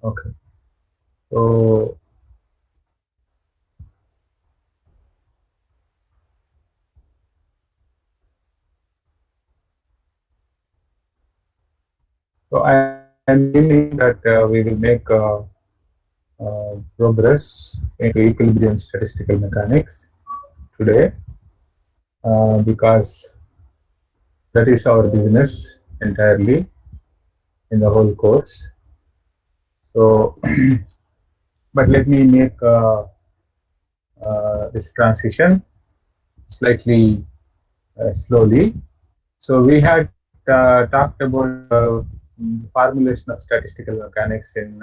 Okay. So I'm assuming that we will make progress into equilibrium statistical mechanics today because that is our business entirely in the whole course. So, but let me make this transition slightly slowly. So we had talked about the formulation of statistical mechanics in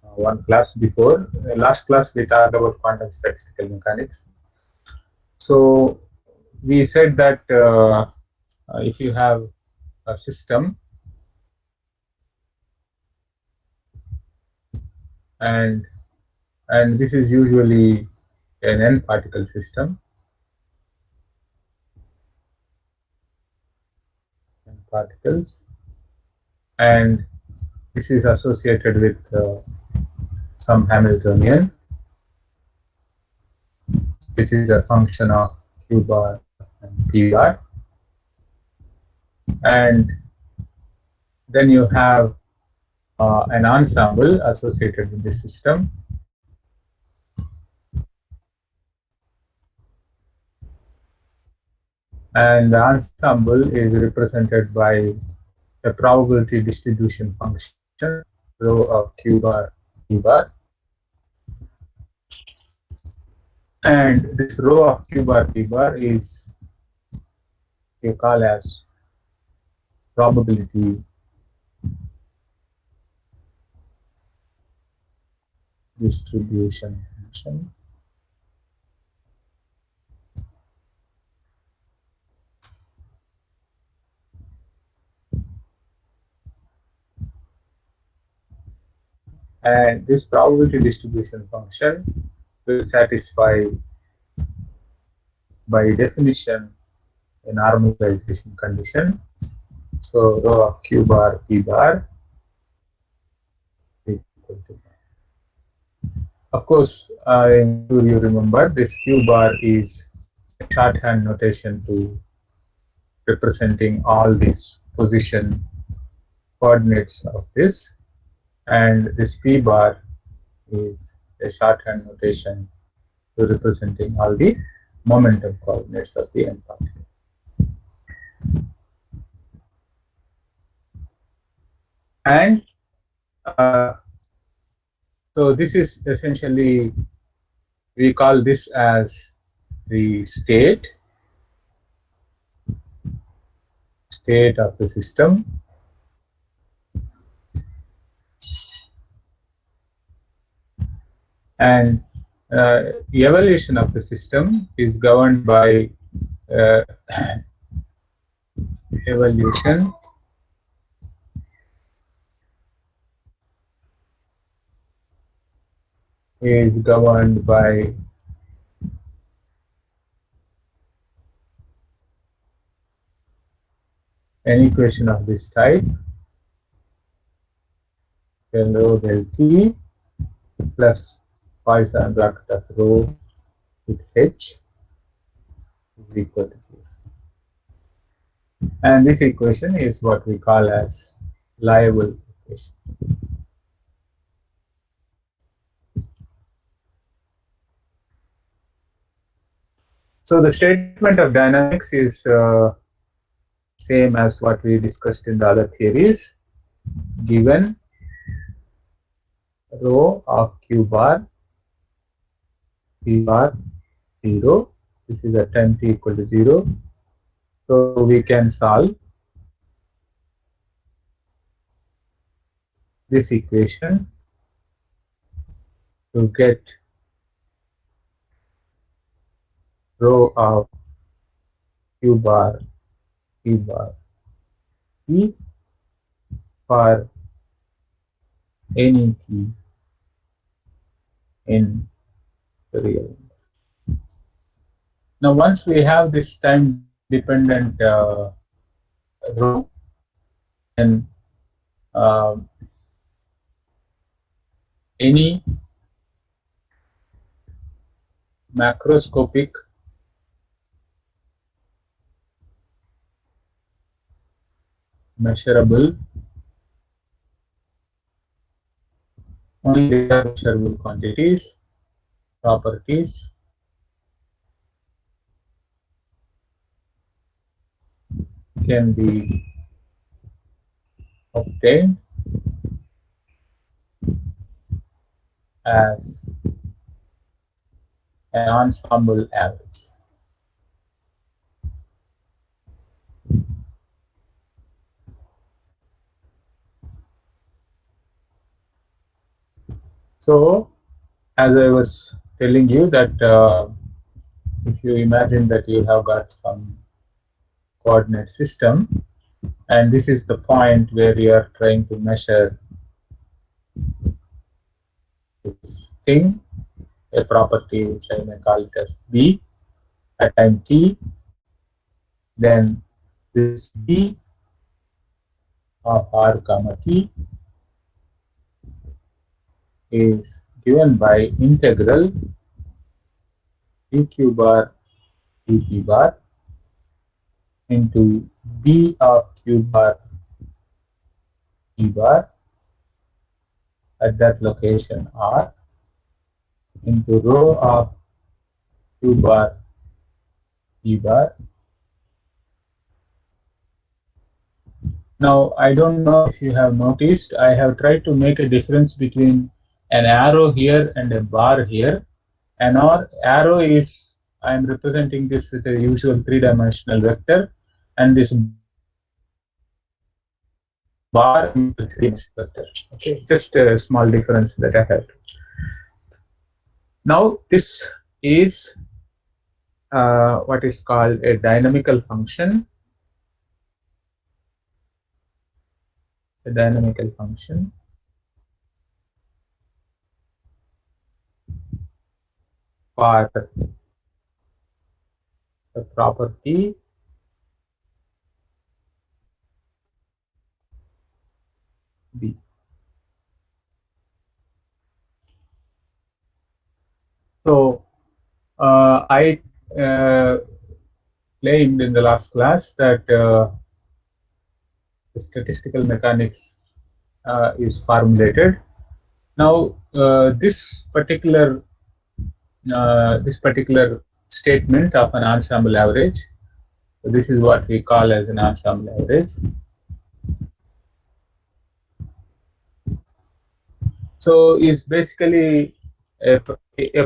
one class before. Last class we talked about quantum statistical mechanics. So we said that if you have a system and this is usually an n particle system, n particles, and this is associated with some Hamiltonian, which is a function of q bar and p bar, and then you have an ensemble associated with the system, and the ensemble is represented by a probability distribution function rho of q bar p bar, and this rho of q bar p bar is you call as probability distribution function. And this probability distribution function will satisfy by definition a normalization condition. So rho of q bar p bar is equal to. Of course, I'm sure you remember this q bar is a shorthand notation to representing all these position coordinates of this, and this p bar is a shorthand notation to representing all the momentum coordinates of the n particle. And so this is essentially, we call this as the state of the system. And the evolution of the system is governed by evolution is governed by an equation of this type, del rho del t plus Poisson bracket of rho with h is equal to 0. And this equation is what we call as Lyell equation. So the statement of dynamics is same as what we discussed in the other theories. Given rho of q bar p bar 0, this is at time t equal to 0. So we can solve this equation to get rho of q bar p bar p for any t in the real number. Now, once we have this time dependent rho, and any macroscopic measurable, only they are measurable quantities, properties can be obtained as an ensemble average. So, as I was telling you that if you imagine that you have got some coordinate system, and this is the point where you are trying to measure this thing, a property which I may call it as B at time t, then this B of r comma t is given by integral dq bar dt bar into B of q bar t bar at that location r into rho of q bar t bar. Now, I don't know if you have noticed, I have tried to make a difference between an arrow here and a bar here. An arrow is, I am representing this with a usual three-dimensional vector, and this bar is a three-dimensional vector. Okay, just a small difference that I have. Now, this is what is called a dynamical function. A dynamical function for the property B. So I claimed in the last class that the statistical mechanics is formulated. Now this particular statement of an ensemble average, so this is what we call as an ensemble average. So it's basically a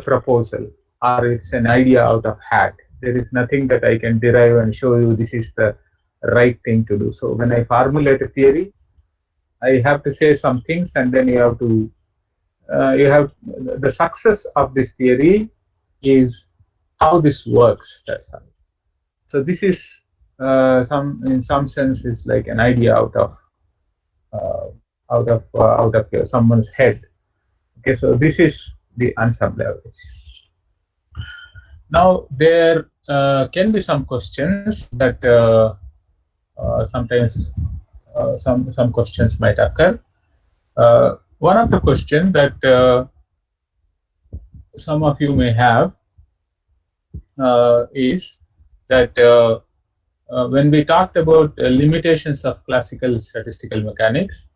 proposal, or it's an idea out of hat. There is nothing that I can derive and show you this is the right thing to do. So when I formulate a theory, I have to say some things, and then you have to the success of this theory is how this works. That's how. So this is in some sense is like an idea out of someone's head. Okay, so this is the ensemble average. Now there can be some questions that sometimes some questions might occur. One of the questions that some of you may have is that when we talked about limitations of classical statistical mechanics,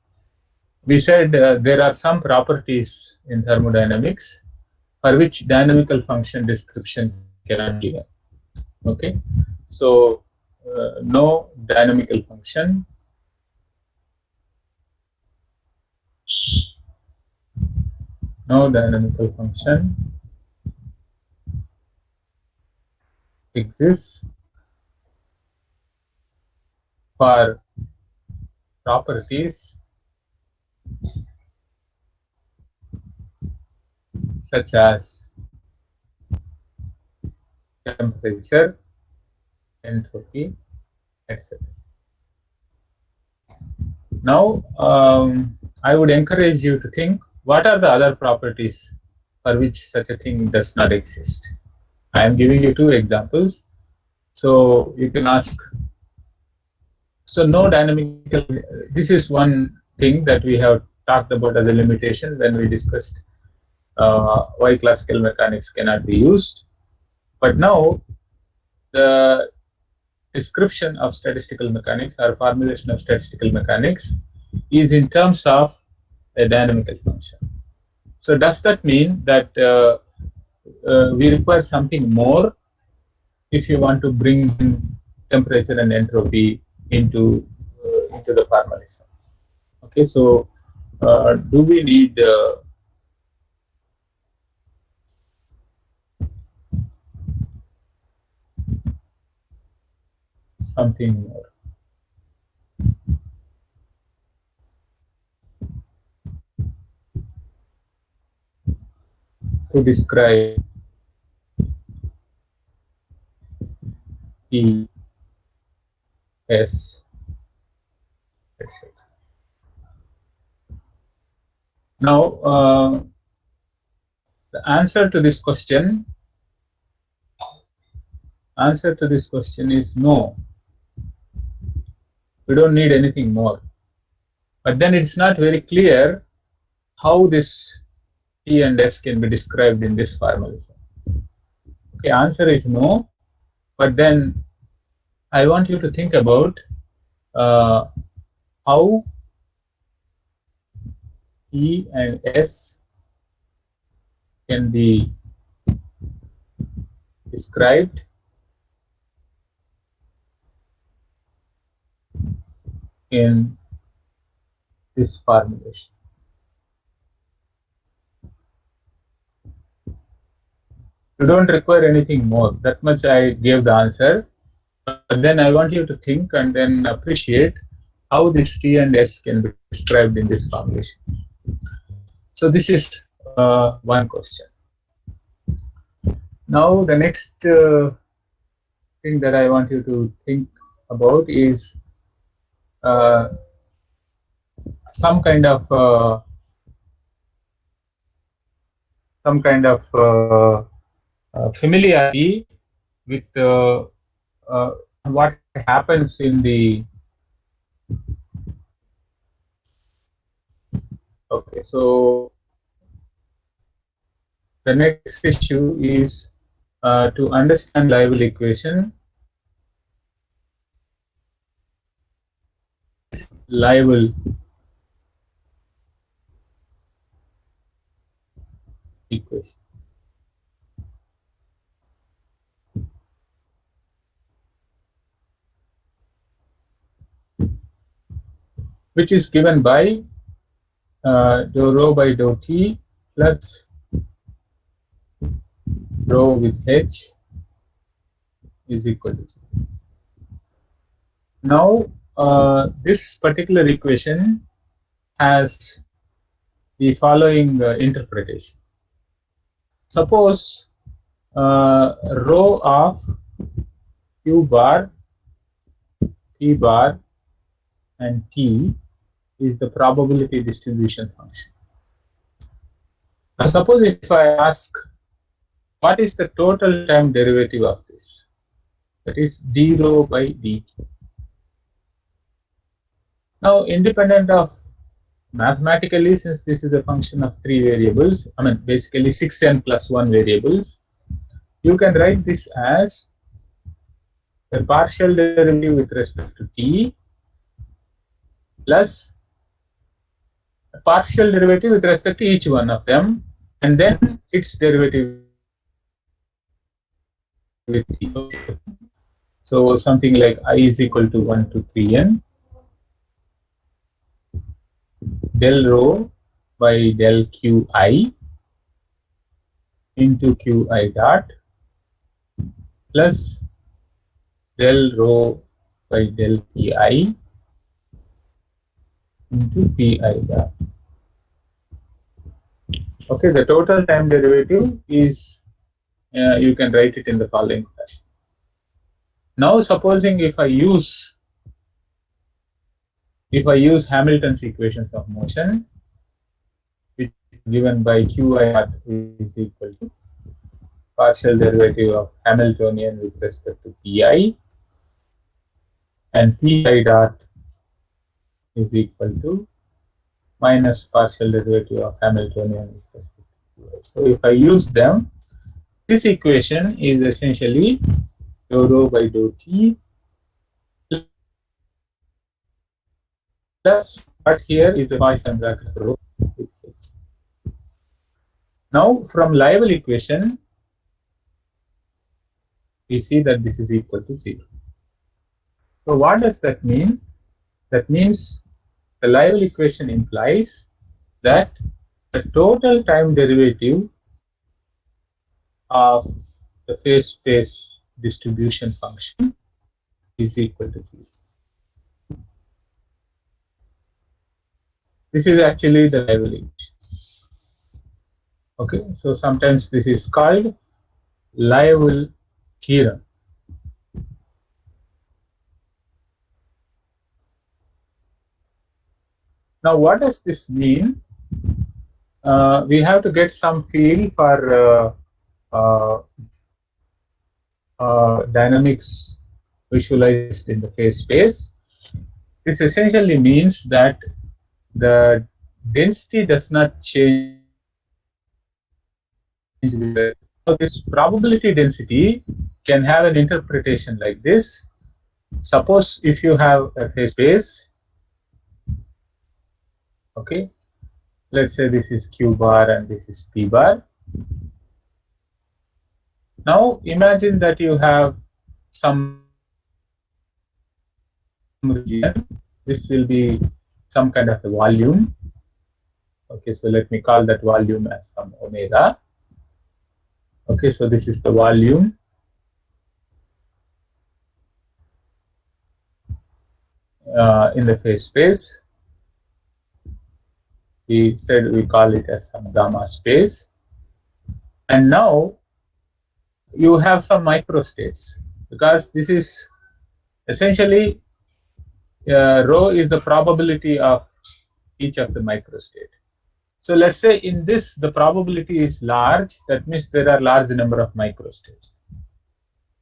we said there are some properties in thermodynamics for which dynamical function description cannot be given. Okay, so no dynamical function exists for properties such as temperature, entropy, etc. Now, I would encourage you to think, what are the other properties for which such a thing does not exist? I am giving you two examples. So you can ask, so no dynamical, this is one thing that we have talked about as a limitation when we discussed why classical mechanics cannot be used. But now the description of statistical mechanics or formulation of statistical mechanics is in terms of a dynamical function. So does that mean that we require something more if you want to bring in temperature and entropy into the formalism? Okay, so do we need something more? To describe E, S, etc. Now, the answer to this question is no. We don't need anything more. But then it's not very clear how this T and S can be described in this formalism. Okay, answer is no. But then I want you to think about how E and S can be described in this formulation. You don't require anything more. That much I gave the answer. But then I want you to think and then appreciate how this T and S can be described in this formulation. So this is one question. Now the next thing that I want you to think about is some kind of familiarity with what happens in the. Okay, so the next issue is to understand Liouville equation. Liouville equation. Which is given by dou rho by dou t plus rho with h is equal to 0. Now, this particular equation has the following interpretation. Suppose rho of q bar, p bar, and t is the probability distribution function. Now, suppose if I ask what is the total time derivative of this, that is d rho by dt. Now, independent of mathematically, since this is a function of 3 variables, I mean basically 6n plus 1 variables, you can write this as a partial derivative with respect to t plus a partial derivative with respect to each one of them, and then its derivative with t. So something like I is equal to 1 to 3n del rho by del qi into qi dot plus del rho by del pi into pi dot. Okay, the total time derivative is, you can write it in the following fashion. Now, supposing if I use Hamilton's equations of motion, which is given by qi dot is equal to partial derivative of Hamiltonian with respect to pi, and pi dot is equal to minus partial derivative of Hamiltonian with respect to So if I use them, this equation is essentially dou rho by dou t plus what here is a Poisson bracket rho. Now from Liouville equation, we see that this is equal to 0. So what does that mean? That means the Liouville equation implies that the total time derivative of the phase space distribution function is equal to 0. This is actually the Liouville equation. Okay, so sometimes this is called Liouville theorem. Now, what does this mean? We have to get some feel for dynamics visualized in the phase space. This essentially means that the density does not change. So this probability density can have an interpretation like this. Suppose if you have a phase space, okay, let's say this is Q bar and this is P bar. Now imagine that you have some region. This will be some kind of a volume. Okay, so let me call that volume as some omega. Okay, so this is the volume. In the phase space, we said we call it as some gamma space. And now you have some microstates, because this is essentially rho is the probability of each of the microstate. So let's say in this the probability is large, that means there are large number of microstates.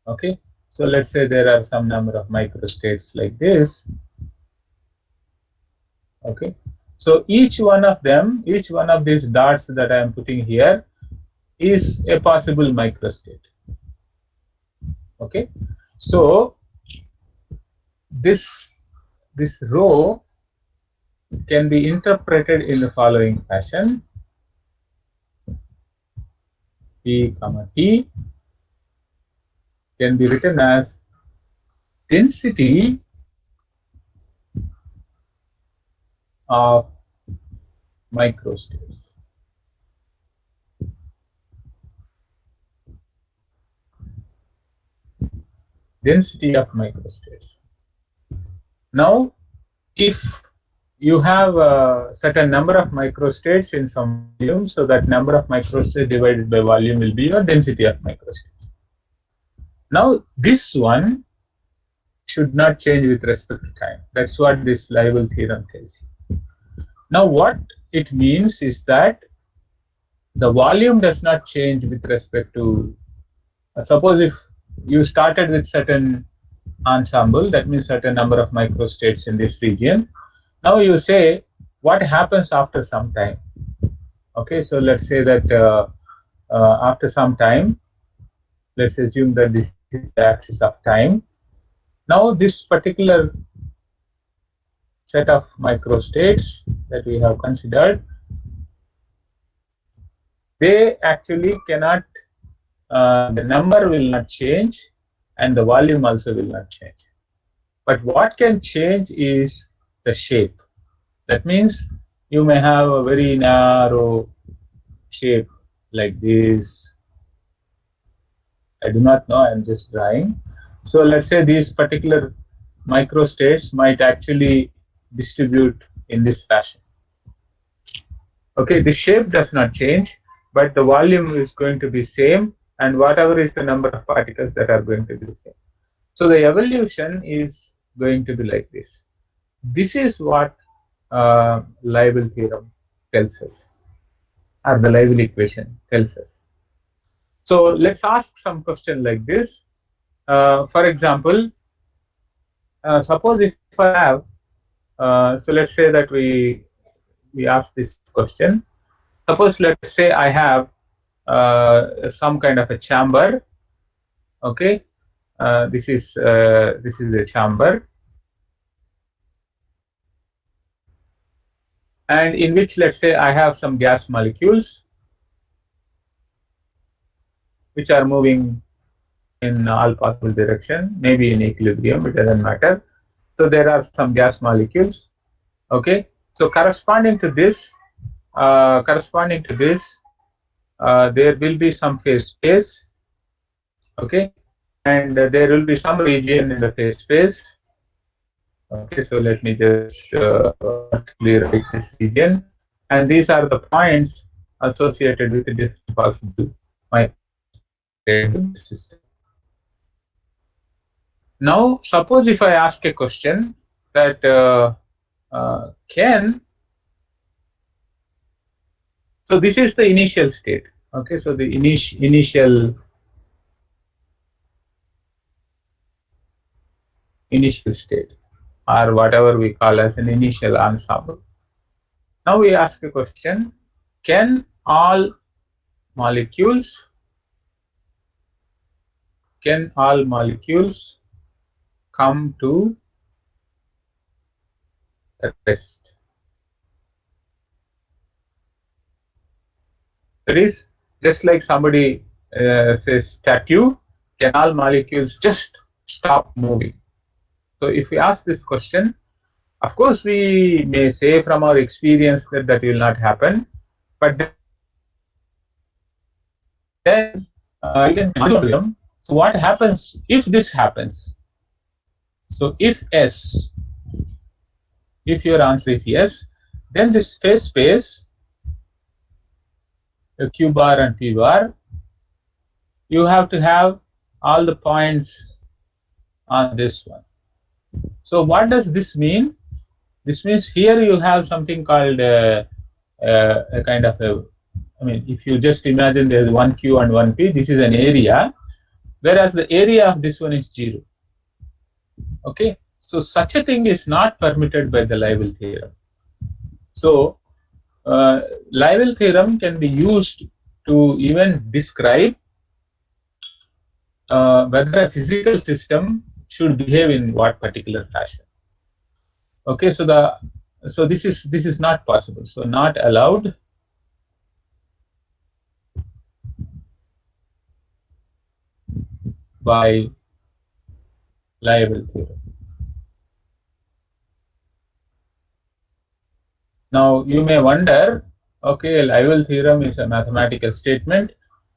Okay, so let's say there are some number of microstates like this. Okay, so each one of them, each one of these dots that I am putting here is a possible microstate. Okay, so this rho can be interpreted in the following fashion: P comma T can be written as density of microstates. Density of microstates. Now, if you have a certain number of microstates in some volume, so that number of microstates divided by volume will be your density of microstates. Now, this one should not change with respect to time. That's what this Liouville theorem tells you. Now, what it means is that the volume does not change with respect to, suppose if you started with certain ensemble, that means certain number of microstates in this region. Now you say what happens after some time. Okay, so let's say that after some time, let's assume that this is the axis of time. Now this particular set of microstates that we have considered, they actually cannot, the number will not change and the volume also will not change. But what can change is the shape. That means you may have a very narrow shape like this. I do not know, I'm just drawing. So let's say these particular microstates might actually distribute in this fashion. Okay, the shape does not change, but the volume is going to be same, and whatever is the number of particles that are going to be the same. So the evolution is going to be like this. This is what Liouville theorem tells us, or the Liouville equation tells us. So let's ask some question like this. For example, suppose if I have, so let's say that we ask this question. Suppose, let's say I have some kind of a chamber. Okay, this is a chamber, and in which, let's say, I have some gas molecules which are moving in all possible direction, maybe in equilibrium, it doesn't matter. So there are some gas molecules. Okay, so corresponding to this, there will be some phase space. Okay, and there will be some region in the phase space. Okay, so let me just clear this region, and these are the points associated with the different possible system. Now, suppose if I ask a question that so this is the initial state. Okay, so the initial state, or whatever we call as an initial ensemble. Now we ask a question: can all molecules come to rest? That is, just like somebody says statue, can all molecules just stop moving? So if we ask this question, of course we may say from our experience that will not happen, but then so what happens if this happens? So if your answer is yes, then this phase space, the Q bar and P bar, you have to have all the points on this one. So what does this mean? This means here you have something called a kind of a, I mean, if you just imagine there's one Q and one P, this is an area, whereas the area of this one is 0. Okay, so such a thing is not permitted by the Liouville theorem. So Liouville theorem can be used to even describe whether a physical system should behave in what particular fashion. Okay, so this is not possible. So not allowed by Liouville theorem. Now you may wonder, okay, Liouville theorem is a mathematical statement.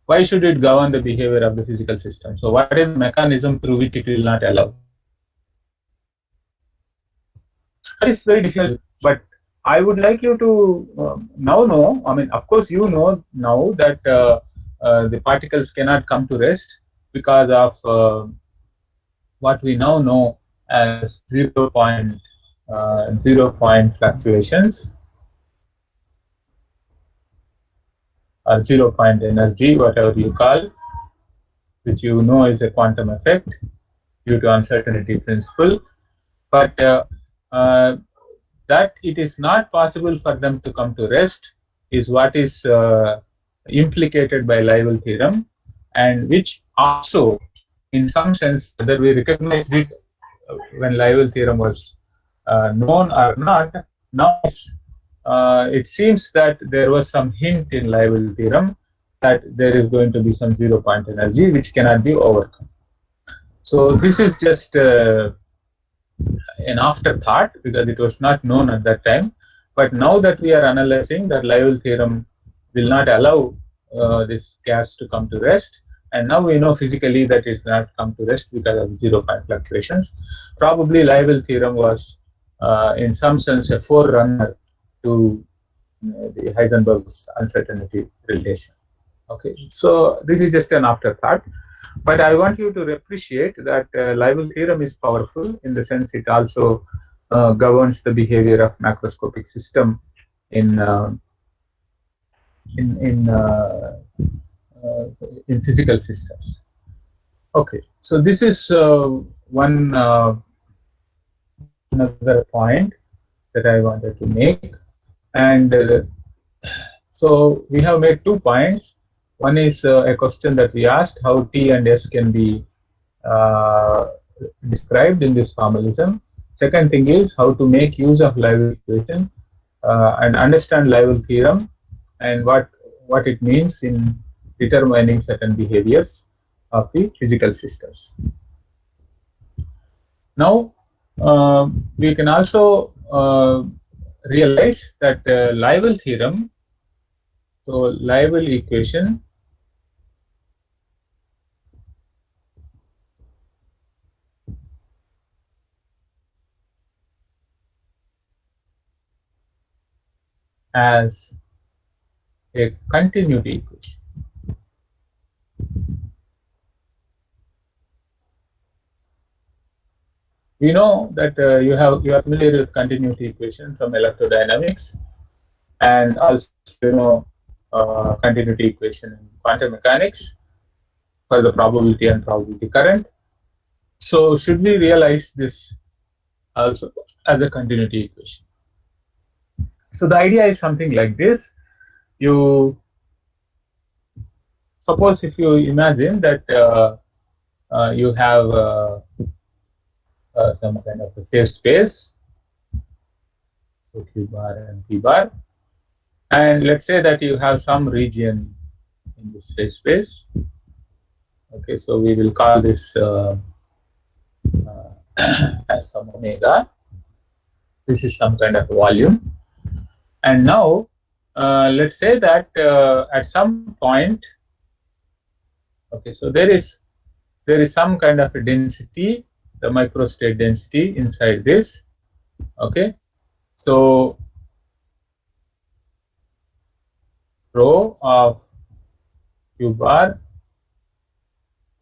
Why should it govern the behavior of the physical system? So what is the mechanism through which it will not allow? That is very difficult, but I would like you to now know, I mean, of course you know now that the particles cannot come to rest because of what we now know as 0 point fluctuations or 0 point energy, whatever you call, which you know is a quantum effect due to uncertainty principle. But that it is not possible for them to come to rest is what is implicated by Liouville theorem, and which also, in some sense, whether we recognized it when Liouville theorem was known or not, now it seems that there was some hint in Liouville theorem that there is going to be some 0 point energy which cannot be overcome. So this is just an afterthought because it was not known at that time. But now that we are analyzing that Liouville theorem will not allow this gas to come to rest, and now we know physically that it will not come to rest because of 0 point fluctuations. Probably Liouville theorem was in some sense a forerunner to the Heisenberg's uncertainty relation. Okay, so this is just an afterthought, but I want you to appreciate that Liouville theorem is powerful in the sense it also governs the behavior of macroscopic system in physical systems. Okay, so this is one another point that I wanted to make, and So we have made 2 points. One is a question that we asked, how T and S can be described in this formalism. Second thing is how to make use of Liouville equation and understand Liouville theorem and what it means in determining certain behaviors of the physical systems. Now, we can also realize that Liouville theorem, so Liouville equation, as a continuity equation. We know that you are familiar with continuity equation from electrodynamics, and also continuity equation in quantum mechanics for the probability and probability current. So should we realize this also as a continuity equation? So the idea is something like this. You suppose if you imagine that you have some kind of a phase space, so Q bar and P bar, and let's say that you have some region in this phase space. Okay, so we will call this as some omega. This is some kind of volume, and now let's say that at some point, okay, so there is some kind of a density, the microstate density inside this. Okay, so rho of Q bar,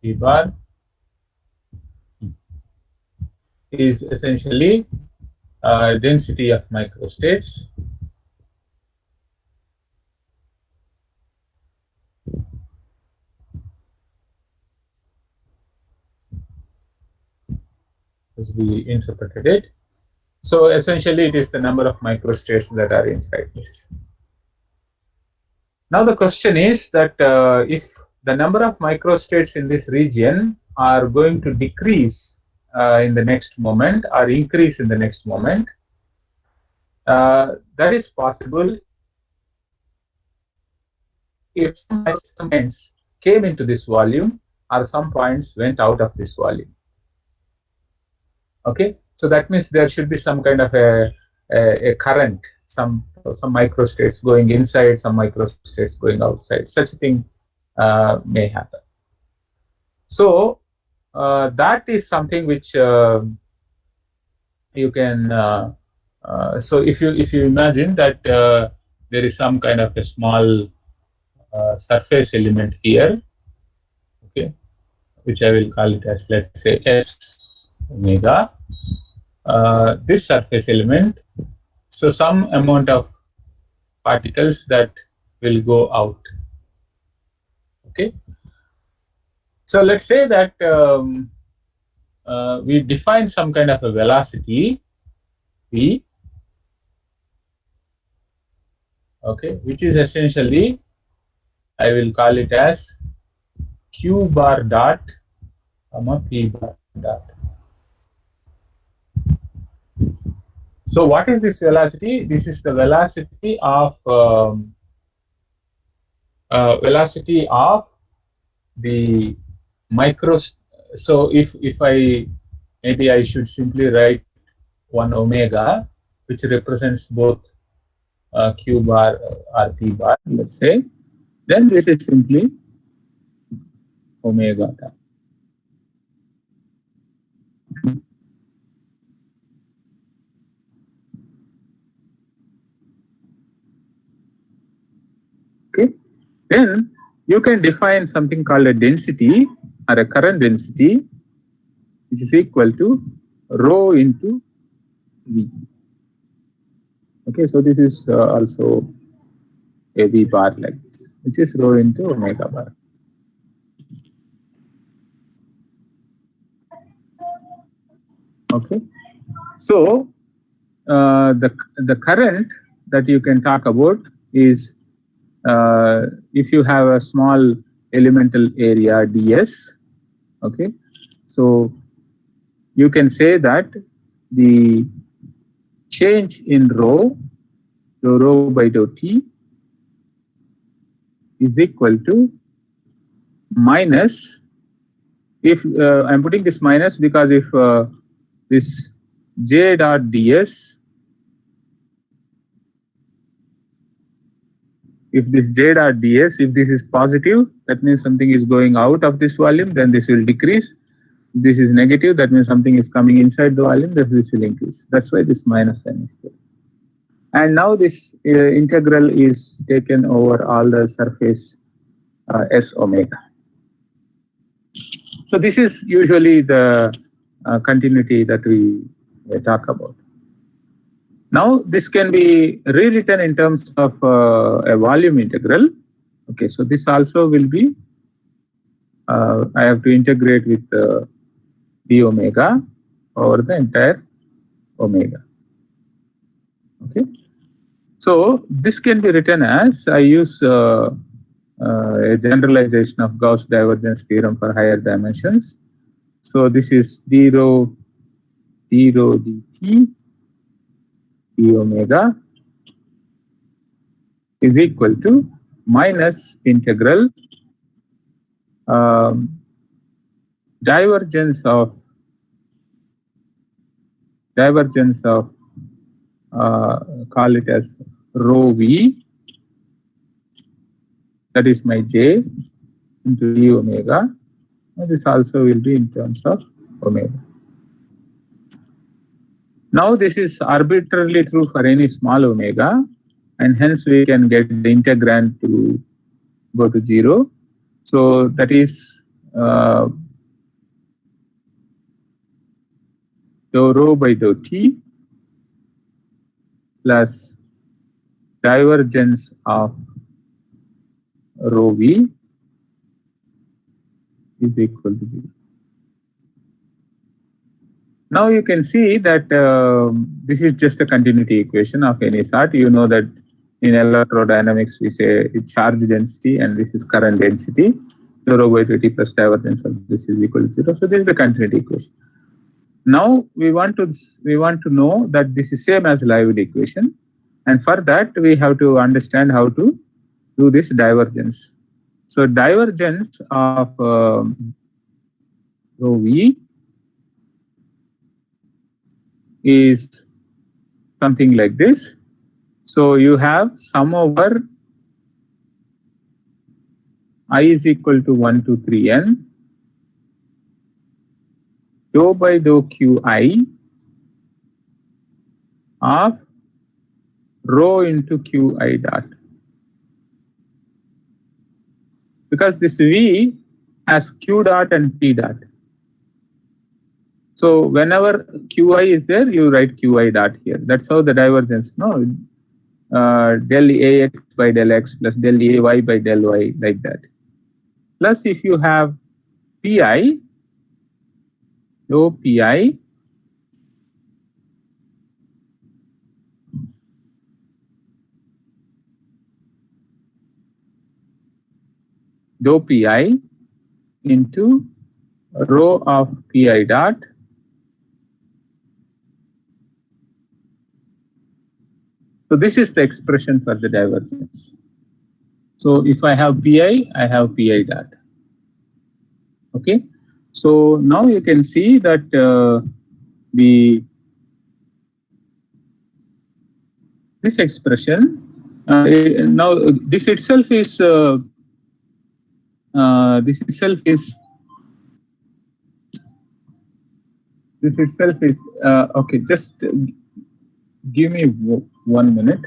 P bar is essentially density of microstates as we interpreted it. So essentially it is the number of microstates that are inside this. Now the question is that if the number of microstates in this region are going to decrease in the next moment or increase in the next moment, that is possible if some points came into this volume or some points went out of this volume. Okay, so that means there should be some kind of a current, some microstates going inside, some microstates going outside. Such a thing may happen. So that is something which you can. So if you imagine that there is some kind of a small surface element here, okay, which I will call it as, let's say, S omega. This surface element, so some amount of particles that will go out. Okay, so let's say that we define some kind of a velocity v, okay, which is essentially, I will call it as Q bar dot comma P bar dot. So what is this velocity? This is the velocity of the micro. So if maybe I should simply write 1 omega, which represents both Q bar or P bar, let's say, then this is simply omega. Okay, then you can define something called a density or a current density, which is equal to rho into V. Okay, so this is also a V bar like this, which is rho into omega bar. Okay, so the current that you can talk about is if you have a small elemental area ds, okay, so you can say that the change in rho by dou t is equal to minus, if I'm putting this minus because if this j dot ds, if this j dot ds, if this is positive, that means something is going out of this volume, then this will decrease. If this is negative, that means something is coming inside the volume, this will increase. That's why this minus sign is there. And now this integral is taken over all the surface s omega. So this is usually the continuity that we talk about. Now this can be rewritten in terms of a volume integral. Okay, so this also will be, I have to integrate with d omega over the entire omega. Okay, so this can be written as, I use a generalization of Gauss divergence theorem for higher dimensions. So this is d rho dt d omega is equal to minus integral divergence of call it as rho v, that is my j, into d omega, and this also will be in terms of omega. Now this is arbitrarily true for any small omega, and hence we can get the integrand to go to 0. So that is dou rho by dou t plus divergence of rho v is equal to 0. Now you can see that this is just a continuity equation of any sort. You know that in electrodynamics we say charge density and this is current density. Rho by dou t plus divergence of this is equal to 0. So this is the continuity equation. Now we want to know that this is same as Lively equation, and for that we have to understand how to do this divergence. So divergence of rho v is something like this. So you have sum over I is equal to 1 to 3n dou by dou qi of rho into qi dot. Because this v has q dot and p dot. So whenever qi is there, you write qi dot here. That's how the divergence, no? Del ax by del x plus del ay by del y, like that. Plus if you have pi, dou pi dou pi into rho of pi dot So this is the expression for the divergence. So if I have pi, I have pi dot. Okay. So now you can see that this expression now this itself is okay. Just give me 1 minute.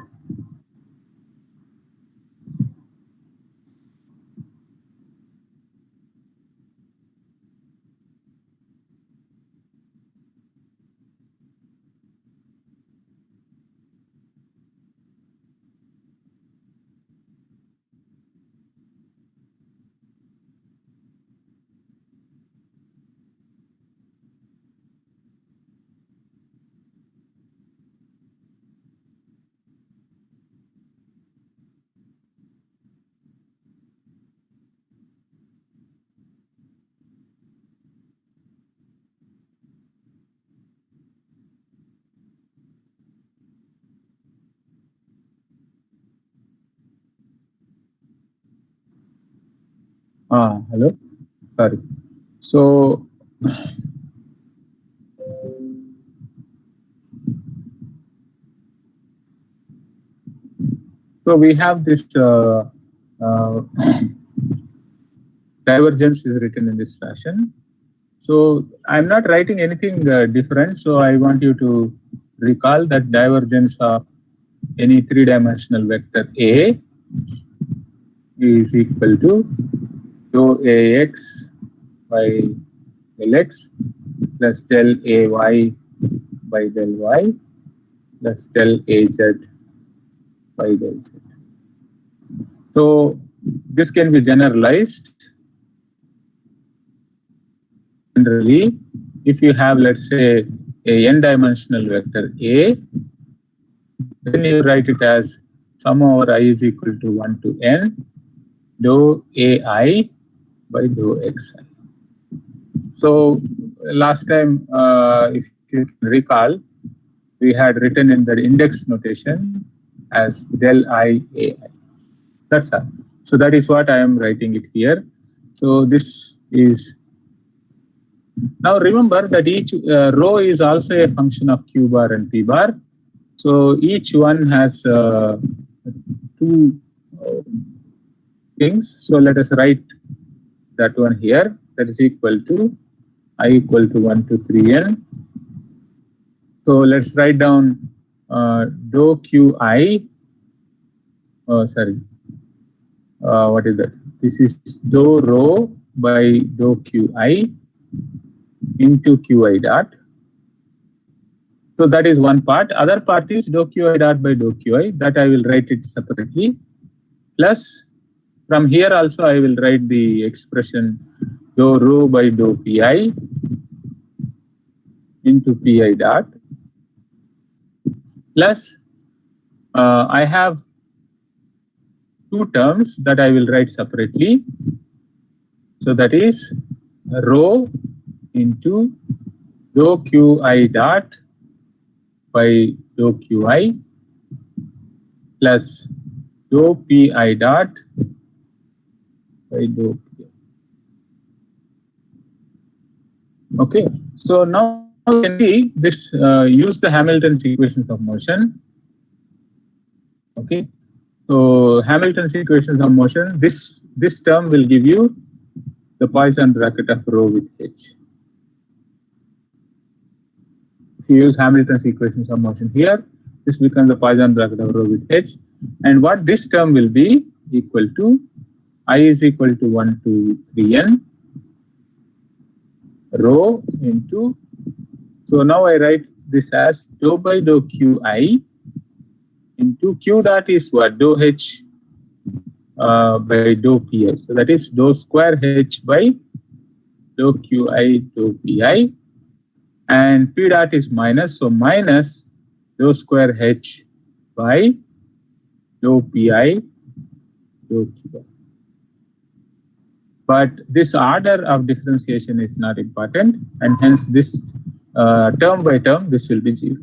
Hello. Sorry. So we have this divergence is written in this fashion. So I'm not writing anything different. So I want you to recall that divergence of any three-dimensional vector A is equal to dou Ax by del x plus del Ay by del y plus del Az by del z. So this can be generalized. Generally, if you have, let's say, a n-dimensional vector A, then you write it as sum over I is equal to 1 to n dou Ai by dou xi. So last time, if you recall, we had written in the index notation as del I Ai. That's all. So that is what I am writing it here. So this is. Now remember that each row is also a function of q bar and p bar. So each one has two things. So let us write that one here. That is equal to I equal to 1 to 3n. So let's write down dou qi. Oh, sorry. What is that? This is dou rho by dou qi into qi dot. So that is one part. Other part is dou qi dot by dou qi. That I will write it separately. Plus, from here also I will write the expression dou rho by dou pi into pi dot. Plus, I have two terms that I will write separately. So that is rho into dou qi dot by dou qi plus dou pi dot by dou pi. Okay, so now you can see this, use the Hamilton's equations of motion. Okay, so Hamilton's equations of motion, this term will give you the Poisson bracket of rho with h. If you use Hamilton's equations of motion here, this becomes the Poisson bracket of rho with h. And what this term will be equal to, I is equal to 1 to 3n rho into, so now I write this as dou by dou qi into q dot is what? Dou h by dou pi. So that is dou square h by dou qi dou pi. And p dot is minus, so minus dou square h by dou pi dou q. But this order of differentiation is not important, and hence this term by term, this will be 0.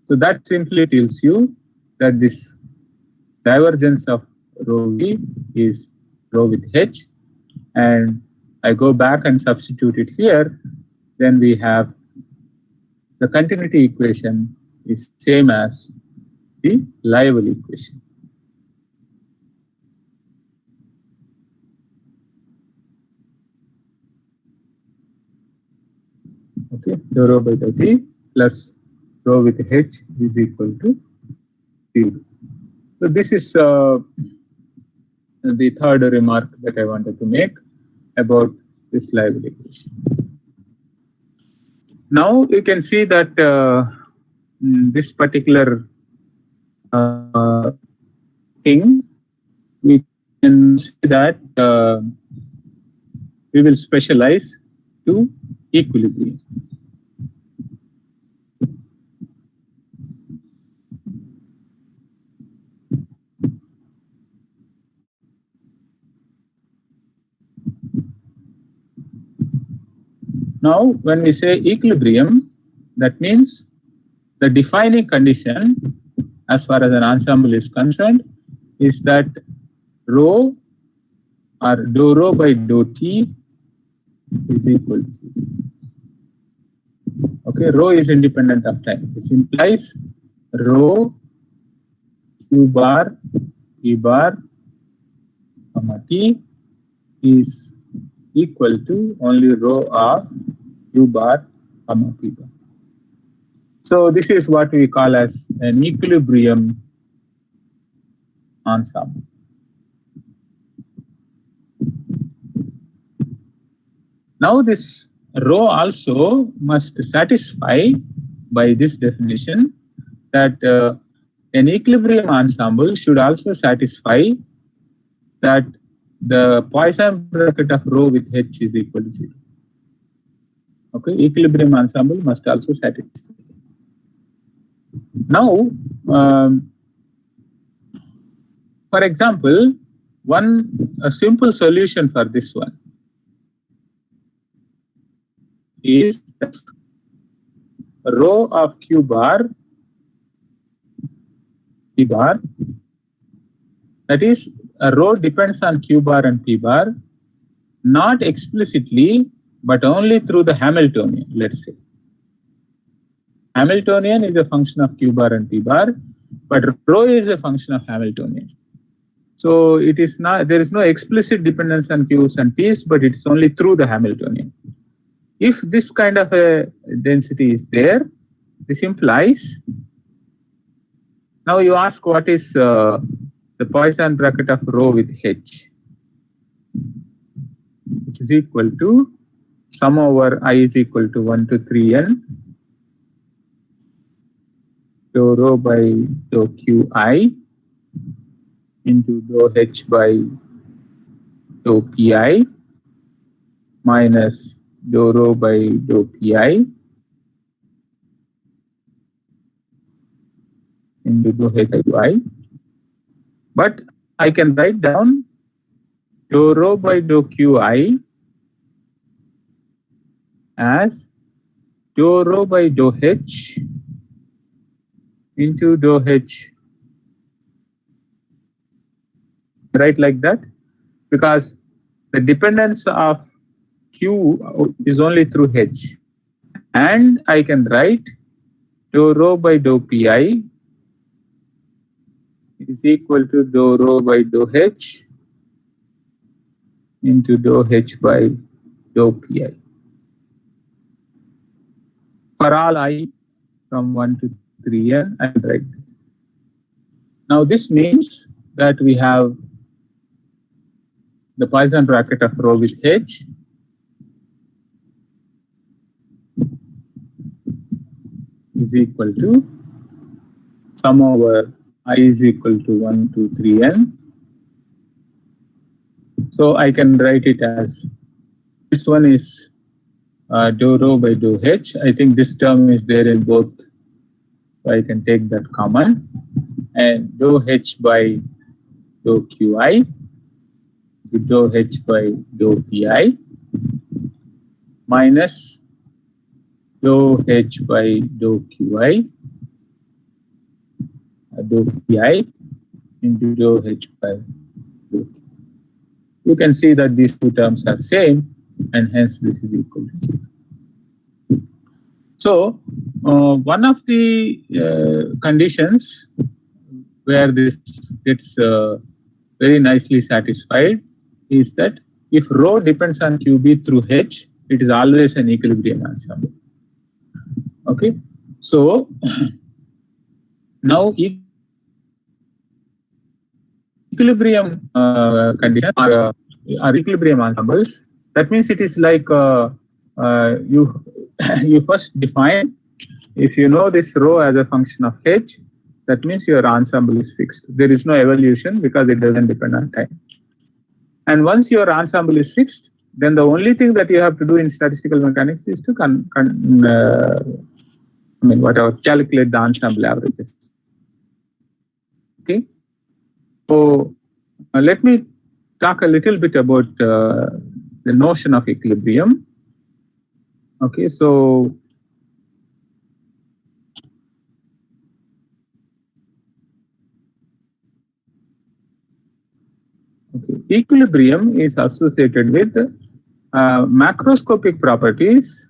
So that simply tells you that this divergence of rho v is rho with h, and I go back and substitute it here, then we have the continuity equation is same as the Liouville equation. Okay, dou rho by dou t plus rho with h is equal to 0. So this is the third remark that I wanted to make about this Liouville equation. Now you can see that this particular thing, we can see that we will specialize to equilibrium. Now, when we say equilibrium, that means the defining condition as far as an ensemble is concerned is that rho or dou rho by dou t is equal to 0. Okay, rho is independent of time. This implies rho q bar p bar comma t is equal to only rho of q bar comma p bar. So this is what we call as an equilibrium ensemble. Now this rho also must satisfy by this definition that an equilibrium ensemble should also satisfy that the Poisson bracket of rho with H is equal to 0. Okay, equilibrium ensemble must also satisfy. Now, for example, a simple solution for this one is rho of q bar p bar, that is rho depends on q bar and p bar, not explicitly but only through the Hamiltonian. Let's say Hamiltonian is a function of q bar and p bar, but rho is a function of Hamiltonian. So it is not, there is no explicit dependence on q's and p's, but it's only through the Hamiltonian. If this kind of a density is there, this implies, now you ask what is the Poisson bracket of rho with H, which is equal to sum over I is equal to 1 to 3n dou rho by dou qi into dou H by dou pi minus dou rho by dou pi into dou H by y. But I can write down dou rho by dou qi as dou rho by dou H into dou H. Right, like that, because the dependence of q is only through H, and I can write dou rho by dou pi is equal to dou rho by dou H into dou H by dou pi for all I from 1 to 3n. I will write this. Now this means that we have the Poisson bracket of rho with H is equal to sum over I is equal to 1 to 3n. So I can write it as, this one is dou rho by dou H. I think this term is there in both, so I can take that common, and dou H by dou qi to dou H by dou pi minus dou H by dou qi dou pi into dou H by dou q. You can see that these two terms are same, and hence this is equal to 0. So one of the conditions where this gets very nicely satisfied is that if rho depends on qb through H, it is always an equilibrium ensemble. Okay, so now equilibrium condition are equilibrium ensembles. That means it is like you you first define, if you know this rho as a function of H, that means your ensemble is fixed. There is no evolution because it doesn't depend on time. And once your ensemble is fixed, then the only thing that you have to do in statistical mechanics is to calculate the ensemble averages. Okay, so let me talk a little bit about the notion of equilibrium. Okay, so okay, equilibrium is associated with macroscopic properties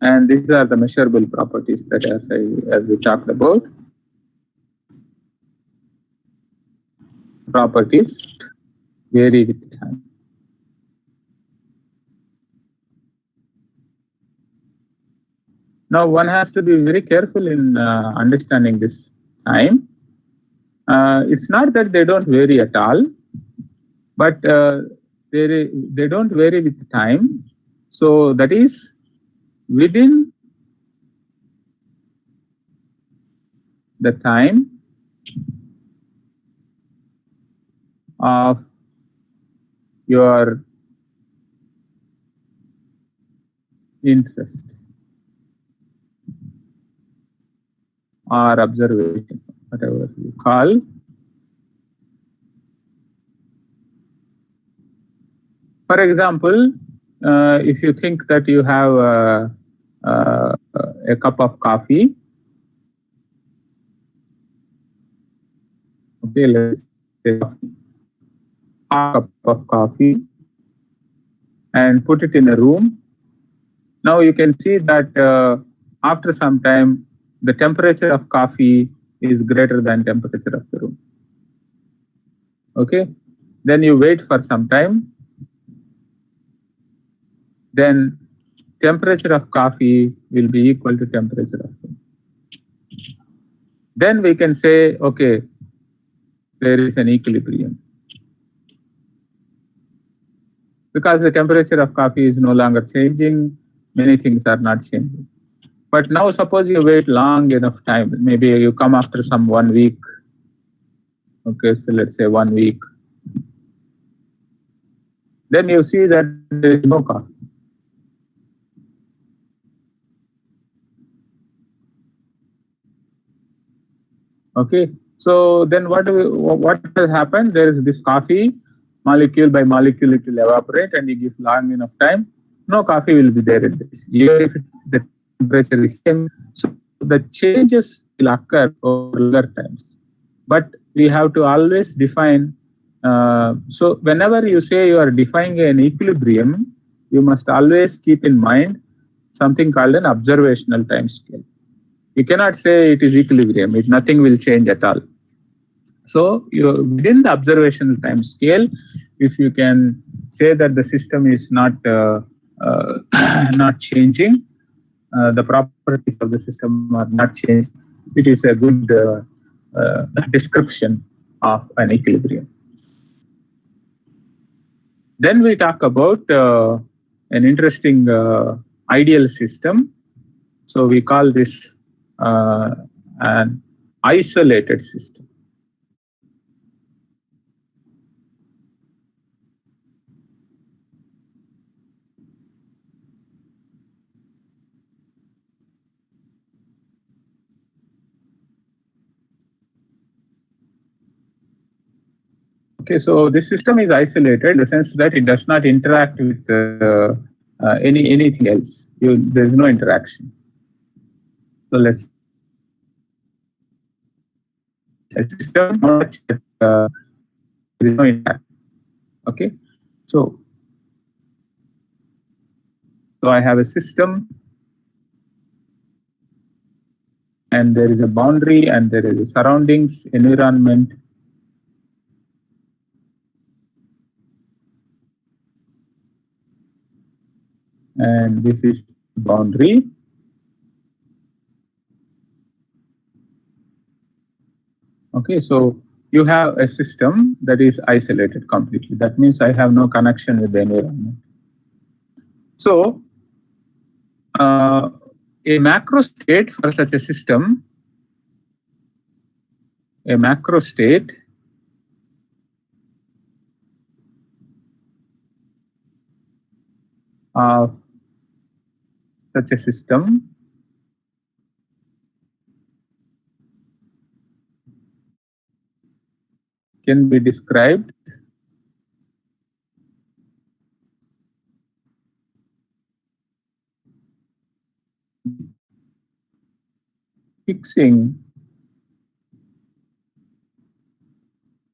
and these are the measurable properties that as we talked about. Properties vary with time. Now one has to be very careful in understanding this time. It's not that they don't vary at all, but they don't vary with time. So that is within the time of your interest or observation, whatever you call. For example, if you think that you have a cup of coffee, okay, let's say half cup of coffee, and put it in a room. Now you can see that after some time, the temperature of coffee is greater than temperature of the room. Okay, then you wait for some time. Then temperature of coffee will be equal to temperature of room. Then we can say, okay, there is an equilibrium. Because the temperature of coffee is no longer changing, many things are not changing. But now suppose you wait long enough time, maybe you come after some 1 week. Okay, so let's say 1 week. Then you see that there is no coffee. Okay, so then what has happened? There is this coffee, molecule by molecule it will evaporate, and you give long enough time, no coffee will be there in this. Even if the temperature is same, so the changes will occur over longer times. But we have to always define. So whenever you say you are defining an equilibrium, you must always keep in mind something called an observational time scale. You cannot say it is equilibrium, nothing will change at all. So within the observational time scale, if you can say that the system is not not changing, the properties of the system are not changing, it is a good description of an equilibrium. Then we talk about an interesting ideal system. So we call this an isolated system. Okay, so this system is isolated in the sense that it does not interact with anything else. There is no interaction. So let's a system that there is no interaction. Okay, so I have a system, and there is a boundary, and there is a surroundings, environment. And this is boundary. Okay, so you have a system that is isolated completely. That means I have no connection with the environment. So a macro state for such a system, a macro state of such a system can be described fixing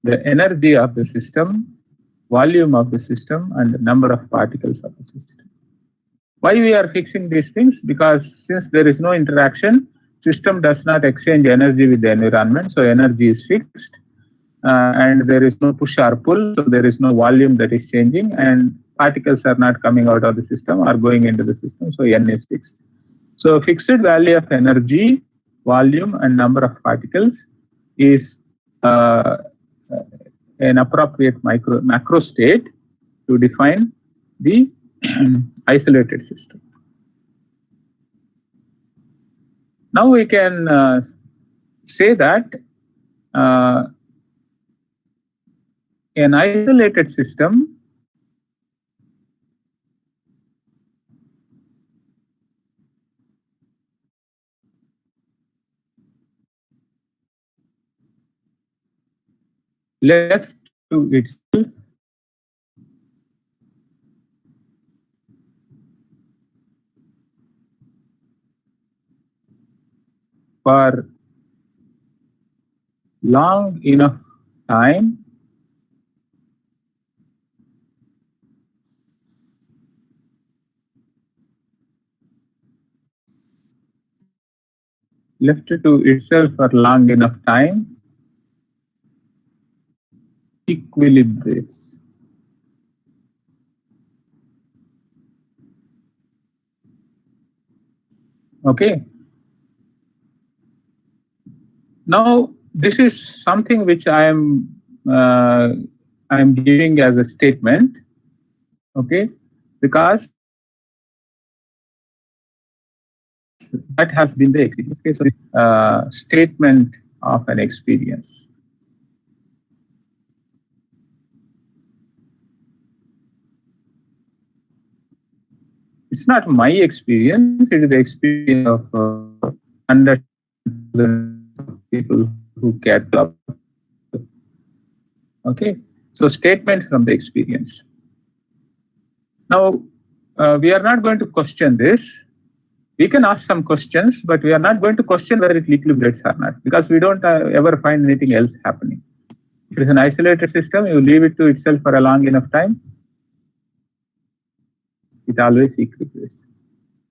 the energy of the system, volume of the system, and the number of particles of the system. Why we are fixing these things? Because since there is no interaction, system does not exchange energy with the environment, so energy is fixed, and there is no push or pull, so there is no volume that is changing, and particles are not coming out of the system or going into the system, so N is fixed. So fixed value of energy, volume, and number of particles is an appropriate macro state to define the isolated system. Now we can say that an isolated system left to itself for long enough time left to itself for long enough time equilibrates. Okay. Now this is something which I am giving as a statement. Okay, because that has been the experience. Okay, so statement of an experience. It's not my experience, it is the experience of hundreds of people who care club. Okay, so statement from the experience. Now, we are not going to question this. We can ask some questions, but we are not going to question whether it equilibrates or not, because we don't ever find anything else happening. If it is an isolated system, you leave it to itself for a long enough time, it always equilibrates.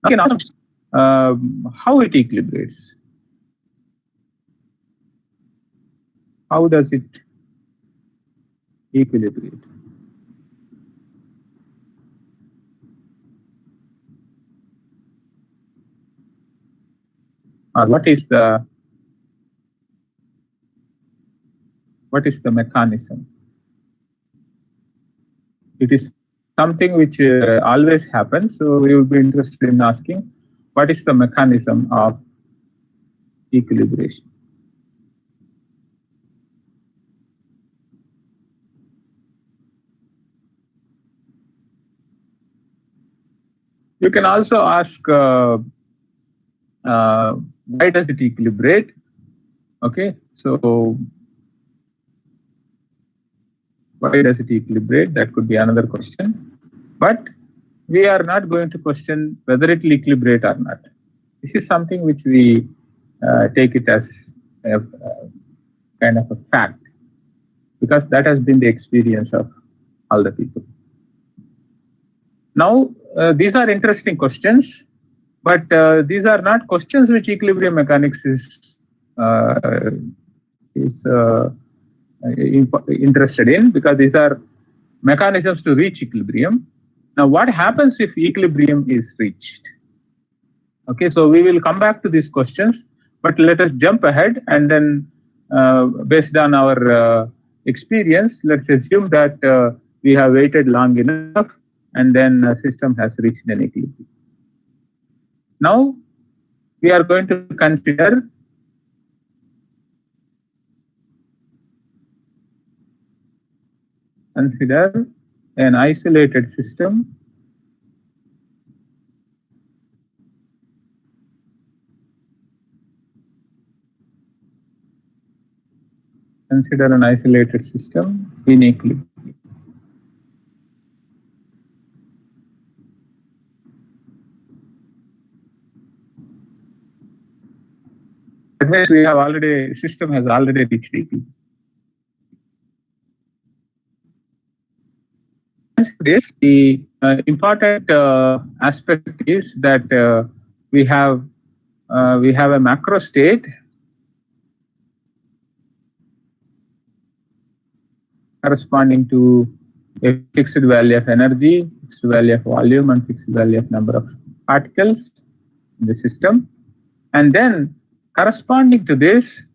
Now, we can ask how it equilibrates. How does it equilibrate? Or what is the mechanism? It is something which always happens, so we will be interested in asking what is the mechanism of equilibration. You can also ask why does it equilibrate? Okay, so why does it equilibrate? That could be another question. But we are not going to question whether it will equilibrate or not. This is something which we take it as a kind of a fact, because that has been the experience of all the people. Now, these are interesting questions, but these are not questions which equilibrium mechanics is interested in, because these are mechanisms to reach equilibrium. Now, what happens if equilibrium is reached? Okay, so we will come back to these questions, but let us jump ahead and then based on our experience, let's assume that we have waited long enough and then the system has reached an equilibrium. Now, we are going to consider an isolated system in equilibrium. That means system has already reached equilibrium. this, the important aspect is that we have a macro state corresponding to a fixed value of energy, fixed value of volume, and fixed value of number of particles in the system. And then corresponding to this,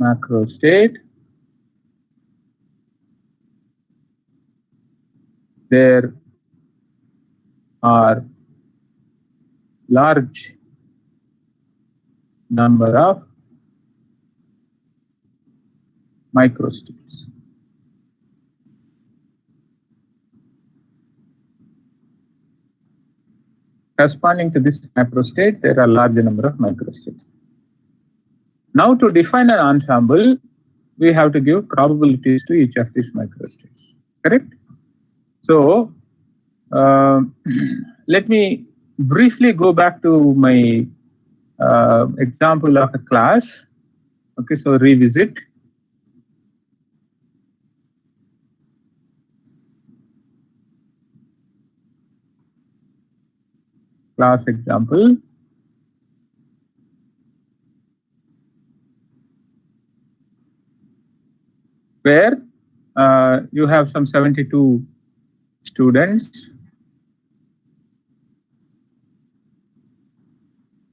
macro state, there are large number of microstates. Corresponding to this macrostate, there are large number of microstates. Now, to define an ensemble, we have to give probabilities to each of these microstates. Correct? So, let me briefly go back to my example of a class. Okay, so revisit. Class example. Where you have some 72 students,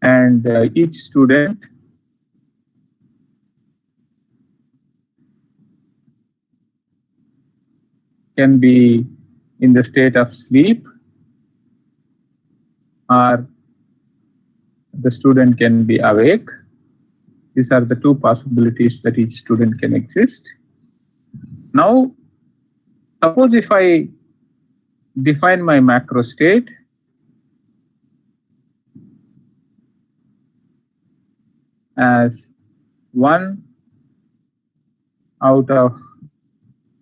and each student can be in the state of sleep, or the student can be awake. These are the two possibilities that each student can exist. Now, suppose if I define my macro state as 1 out of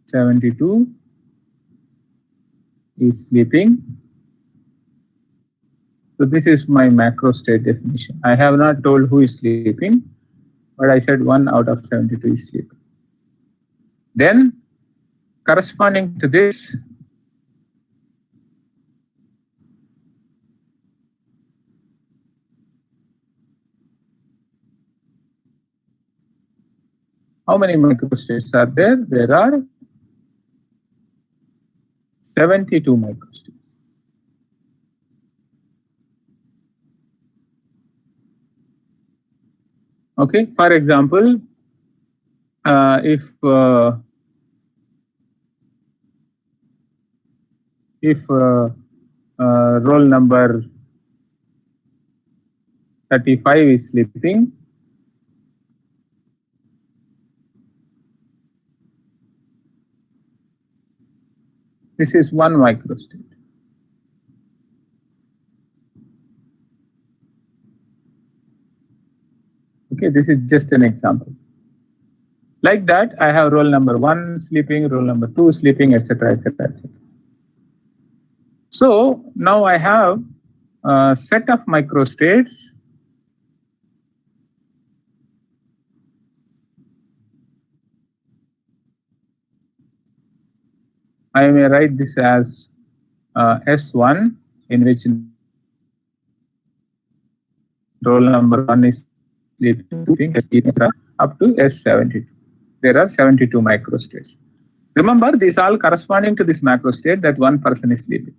72 is sleeping. So this is my macro state definition. I have not told who is sleeping, but I said 1 out of 72 is sleeping. Then, corresponding to this, how many microstates are there? There are 72 microstates. Okay, for example, if roll number 35 is sleeping, this is 1 microstate. Okay, this is just an example. Like that, I have roll number 1 sleeping, roll number 2 sleeping, etc., etc., etc. So now I have a set of microstates I may write this as S1, in which roll number 1 is sleeping, up to S72. There are 72 microstates. Remember, these all corresponding to this macrostate that one person is sleeping.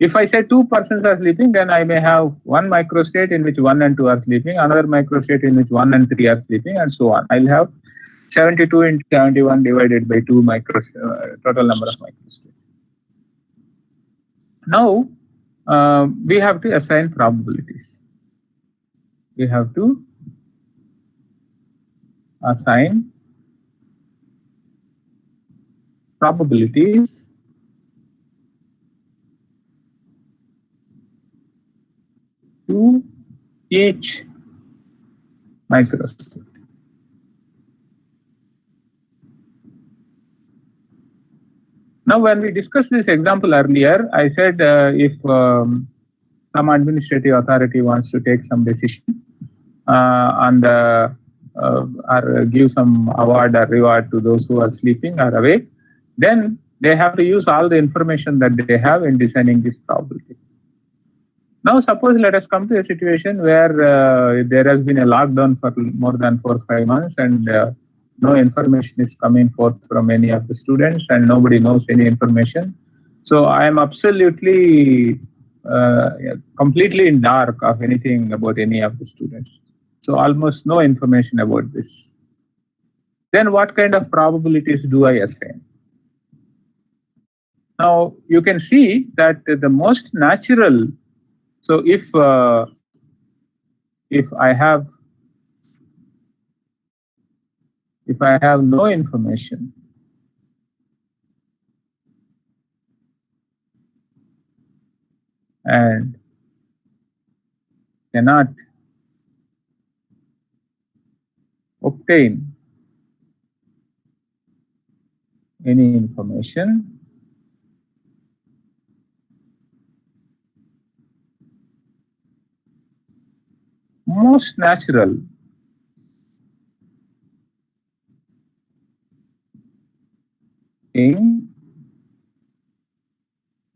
If I say 2 persons are sleeping, then I may have 1 microstate in which 1 and 2 are sleeping, another microstate in which 1 and 3 are sleeping, and so on. I'll have 72 into 71 divided by 2 total number of microstates. Now, we have to assign probabilities. We have to assign probabilities to each microstate. Now, when we discussed this example earlier, I said if some administrative authority wants to take some decision and or give some award or reward to those who are sleeping or awake, then they have to use all the information that they have in designing this probability. Now, suppose let us come to a situation where there has been a lockdown for more than 4 or 5 months and no information is coming forth from any of the students and nobody knows any information. So I am absolutely completely in dark of anything about any of the students. So almost no information about this. Then what kind of probabilities do I assign? Now you can see that the most natural. So if I have no information, and cannot obtain any information, most natural thing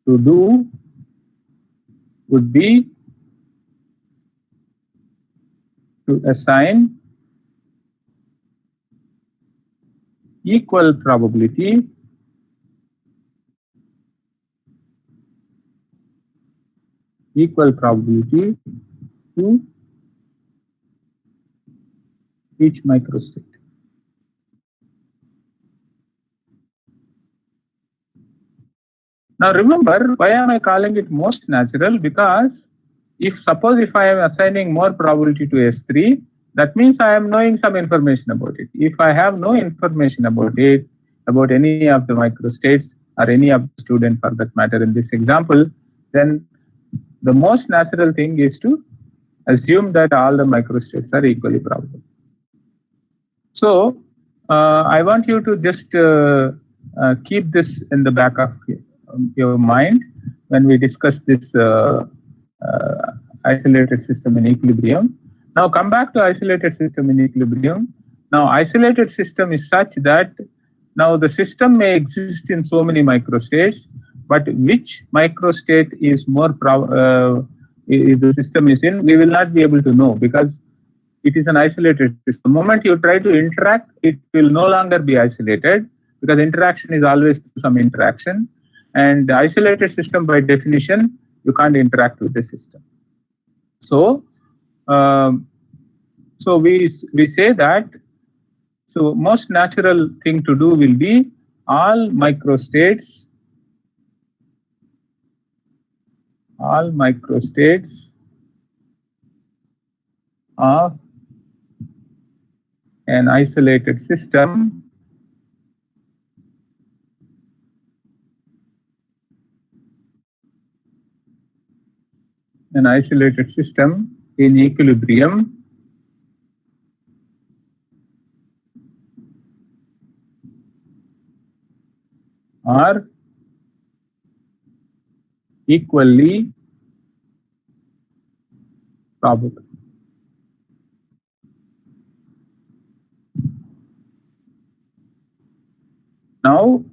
to do would be to assign equal probability to each microstate. Now remember, why am I calling it most natural? Because suppose I am assigning more probability to S3, that means I am knowing some information about it. If I have no information about it, about any of the microstates or any of the student for that matter in this example, then the most natural thing is to assume that all the microstates are equally probable. So I want you to just keep this in the back of your mind when we discuss this isolated system in equilibrium. Now come back to isolated system in equilibrium. Now isolated system is such that now the system may exist in so many microstates, but which microstate is more the system is in, we will not be able to know because it is an isolated system. The moment you try to interact, it will no longer be isolated because interaction is always some interaction. And the isolated system, by definition, you can't interact with the system. So, we say that. So, most natural thing to do will be all microstates of an isolated system in equilibrium are equally probable. Now,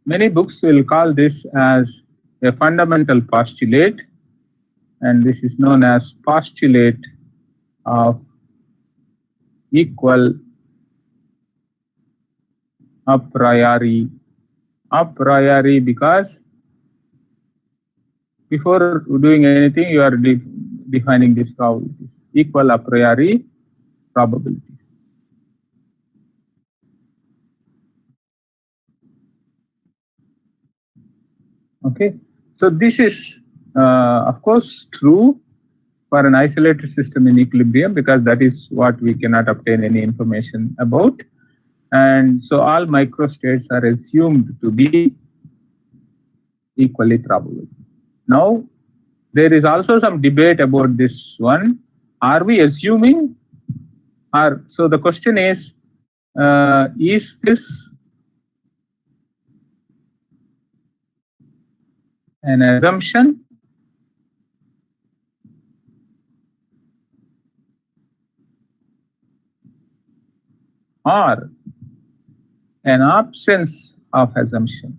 many books will call this as a fundamental postulate, and this is known as postulate of equal a priori. A priori because before doing anything, you are defining this probability. Equal a priori probability. Okay, so this is of course true for an isolated system in equilibrium because that is what we cannot obtain any information about. And so all microstates are assumed to be equally probable. Now, there is also some debate about this one. Are we assuming? So the question is this an assumption or an absence of assumption.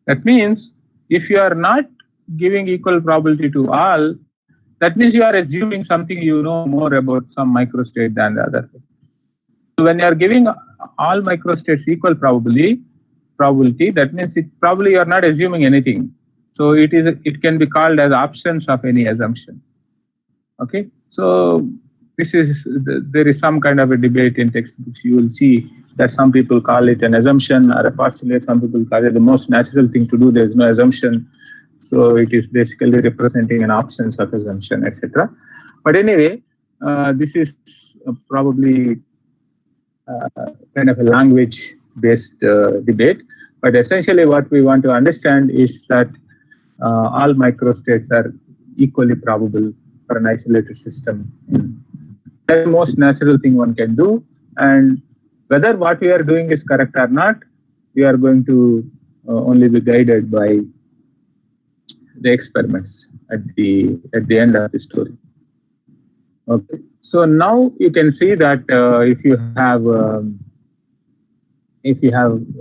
That means if you are not giving equal probability to all, that means you are assuming something you know more about some microstate than the other. So when you are giving all microstates equal probability, that means probably you are not assuming anything. So it can be called as absence of any assumption. Okay, so there is some kind of a debate in textbooks. You will see that some people call it an assumption or a postulate. Some people call it the most natural thing to do. There is no assumption, so it is basically representing an absence of assumption, etc. But anyway, this is probably kind of a language-based debate. But essentially, what we want to understand is that all microstates are equally probable for an isolated system. That's the most natural thing one can do, and whether what we are doing is correct or not, we are going to only be guided by the experiments at the end of the story. Okay, so now you can see that if you have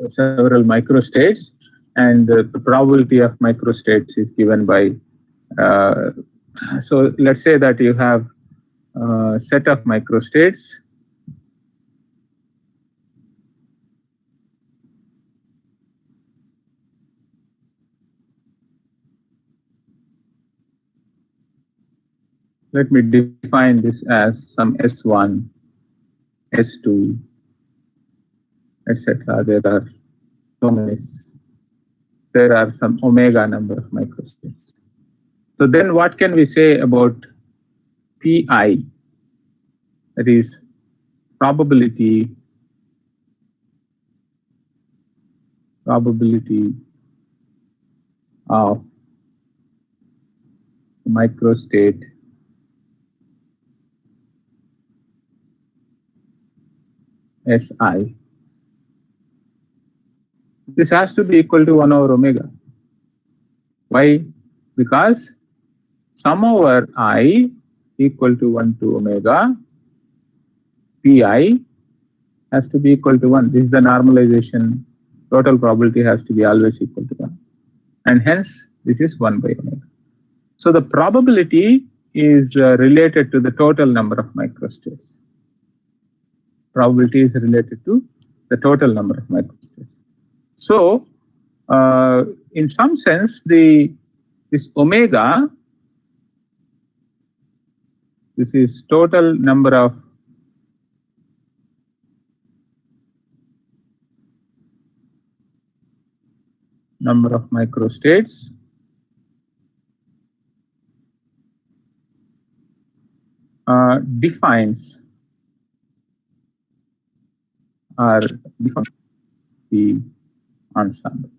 several microstates, and the probability of microstates is given by so let's say that you have a set of microstates. Let me define this as some S1, S2, etc. There are some omega number of microstates. So then what can we say about Pi? That is probability of microstate Si. This has to be equal to 1 over omega. Why? Because sum over I equal to 1 to omega, Pi has to be equal to 1. This is the normalization. Total probability has to be always equal to 1. And hence, this is 1 by omega. So the probability is related to the total number of microstates. Probability is related to the total number of microstates. So, in some sense, this omega, this is total number of microstates defines the ensemble.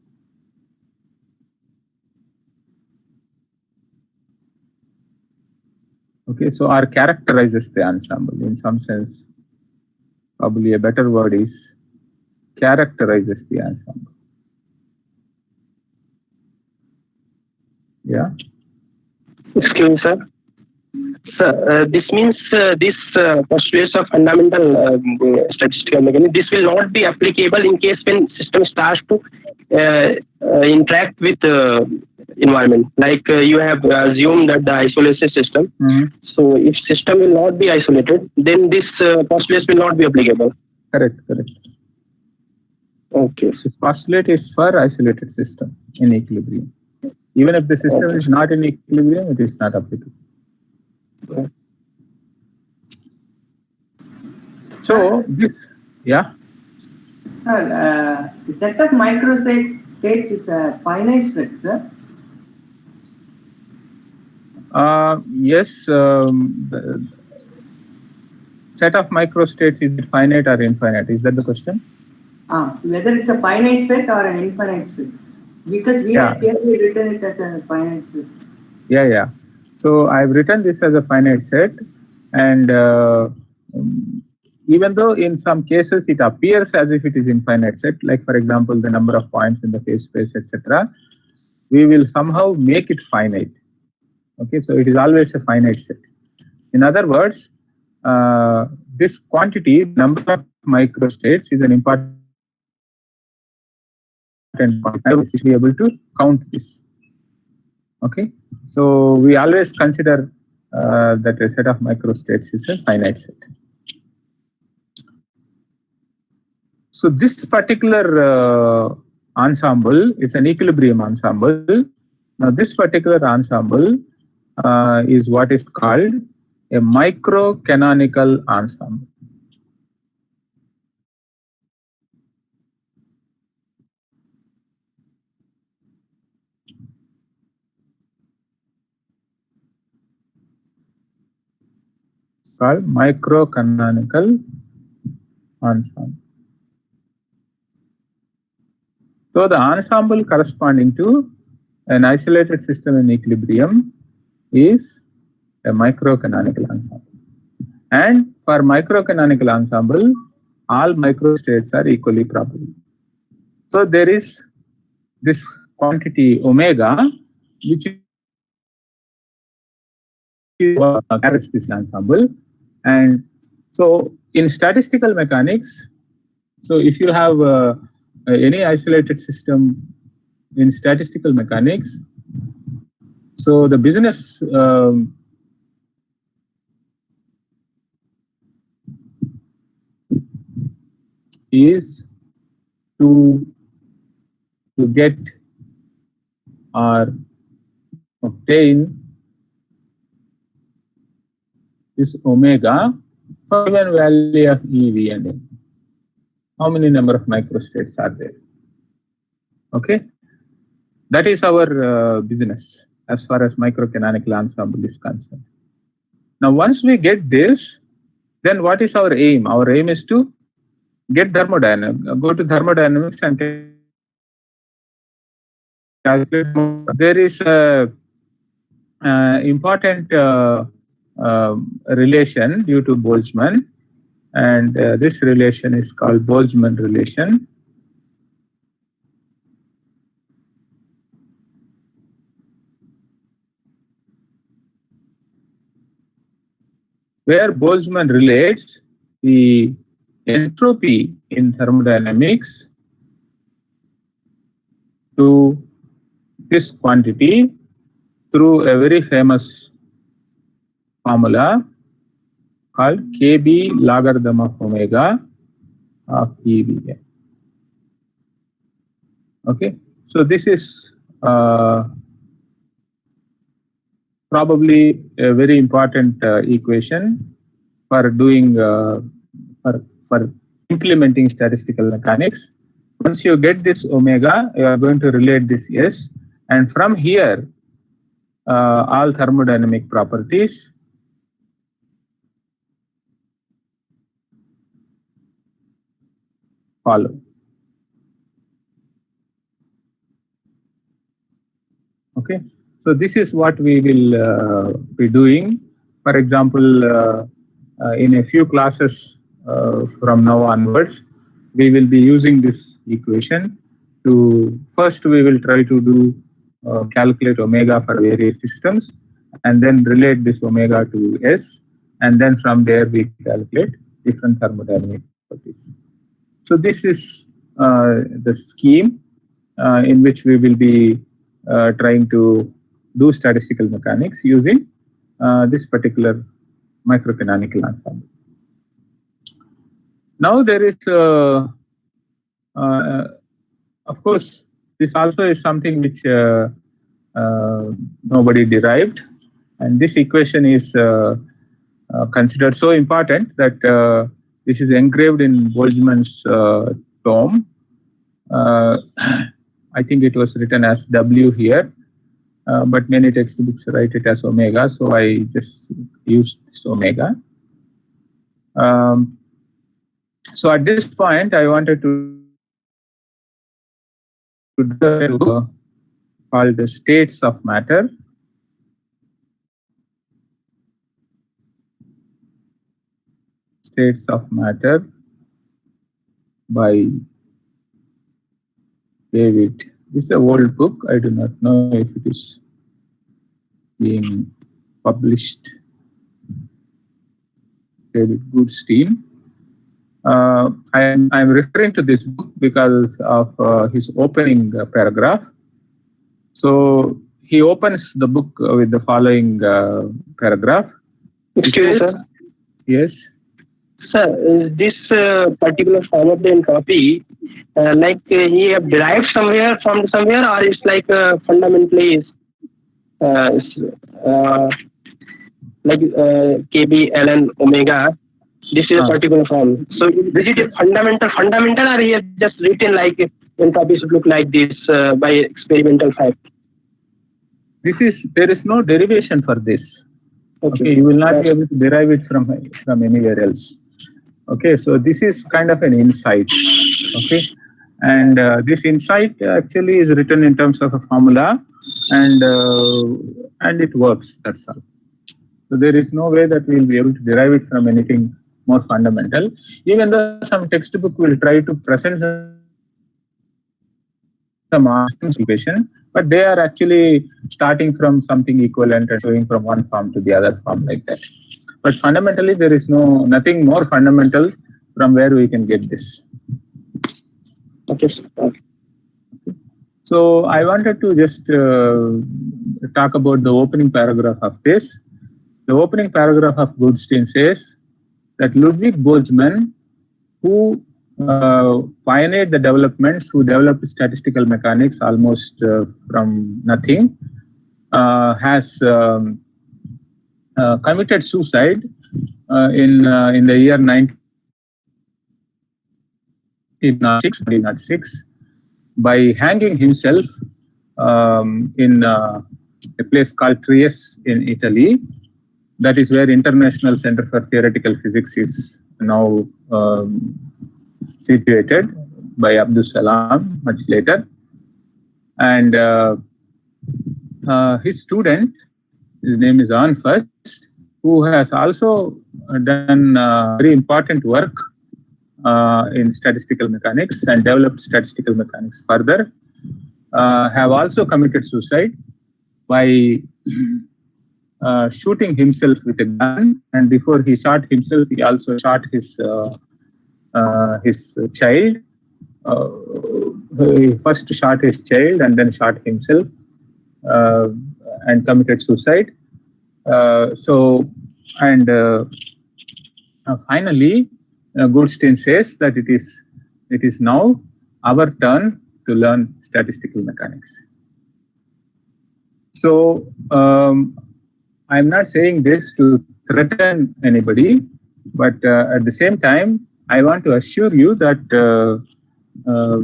Okay, so or characterizes the ensemble. In some sense, probably a better word is characterizes the ensemble. Yeah. Excuse me, sir. Sir, this means this postulates of fundamental statistical mechanism, this will not be applicable in case when system starts to interact with environment. Like you have assumed that the isolation system. So if system will not be isolated, then this postulate will not be applicable. Correct. Okay. This postulate is for isolated system in equilibrium. Even if the system is not in equilibrium, it is not applicable. So this, yeah. Sir, the set of microstates is a finite set, sir. Yes. The set of microstates, is it finite or infinite? Is that the question? Whether it's a finite set or an infinite set. Because we have clearly written it as a finite set. Yeah. So I've written this as a finite set, and even though in some cases it appears as if it is infinite set, like for example, the number of points in the phase space, etc., we will somehow make it finite. Okay, so it is always a finite set. In other words, this quantity, number of microstates, is an important point. I will be able to count this. Okay, so we always consider that a set of microstates is a finite set. So this particular ensemble is an equilibrium ensemble. Now this particular ensemble is what is called a microcanonical ensemble. Called microcanonical ensemble. So the ensemble corresponding to an isolated system in equilibrium is a microcanonical ensemble. And for microcanonical ensemble, all microstates are equally probable. So there is this quantity omega, which carries this ensemble. And so in statistical mechanics, so if you have any isolated system in statistical mechanics, so the business is to get or obtain this omega for given value of E, V, and M. How many number of microstates are there? Okay, that is our business as far as microcanonical ensemble is concerned. Now, once we get this, then what is our aim? Our aim is to get thermodynamics, go to thermodynamics and calculate. There is a important relation due to Boltzmann, and this relation is called Boltzmann relation. Where Boltzmann relates the entropy in thermodynamics to this quantity through a very famous formula called Kb logarithm of omega of EVN. Okay, so this is probably a very important equation for doing for implementing statistical mechanics. Once you get this omega, you are going to relate this S, and from here all thermodynamic properties follow. Okay, so this is what we will be doing. For example, in a few classes from now onwards, we will be using this equation to first we will try to do calculate omega for various systems, and then relate this omega to S, and then from there we calculate different thermodynamic properties. So this is the scheme in which we will be trying to do statistical mechanics using this particular microcanonical ensemble. Now there is, of course, this also is something which nobody derived, and this equation is considered so important that this is engraved in Boltzmann's tome. I think it was written as W here, but many textbooks write it as omega, so I just used this omega. So at this point, I wanted to call the states of matter. States of Matter by David. This is an old book. I do not know if it is being published. David Goodstein. I'm referring to this book because of his opening paragraph. So he opens the book with the following paragraph. Excuse me, sir. Yes. Sir, is this particular form of the entropy, he have derived from somewhere, or it's like fundamentally KB, ln, omega. This is a particular form. So is it fundamental, or he has just written like entropy should look like this by experimental fact? There is no derivation for this. Okay, you will not be able to derive it from anywhere else. Okay, so this is kind of an insight. Okay, and this insight actually is written in terms of a formula, and it works. That's all. So there is no way that we will be able to derive it from anything more fundamental. Even though some textbook will try to present some equation, but they are actually starting from something equivalent and showing from one form to the other form like that. But fundamentally, there is nothing more fundamental from where we can get this. Okay. So I wanted to just talk about the opening paragraph of this. The opening paragraph of Goodstein says that Ludwig Boltzmann, who pioneered the developments, who developed statistical mechanics almost from nothing, has committed suicide in the year 1906 by hanging himself in a place called Trieste in Italy. That is where International Center for Theoretical Physics is now situated by Abdus Salam much later. And his student, his name is Arne Fust, who has also done very important work in statistical mechanics and developed statistical mechanics further, have also committed suicide by shooting himself with a gun. And before he shot himself, he also shot his child. He first shot his child and then shot himself and committed suicide. Finally, Goodstein says that it is now our turn to learn statistical mechanics. So I'm not saying this to threaten anybody, but at the same time, I want to assure you that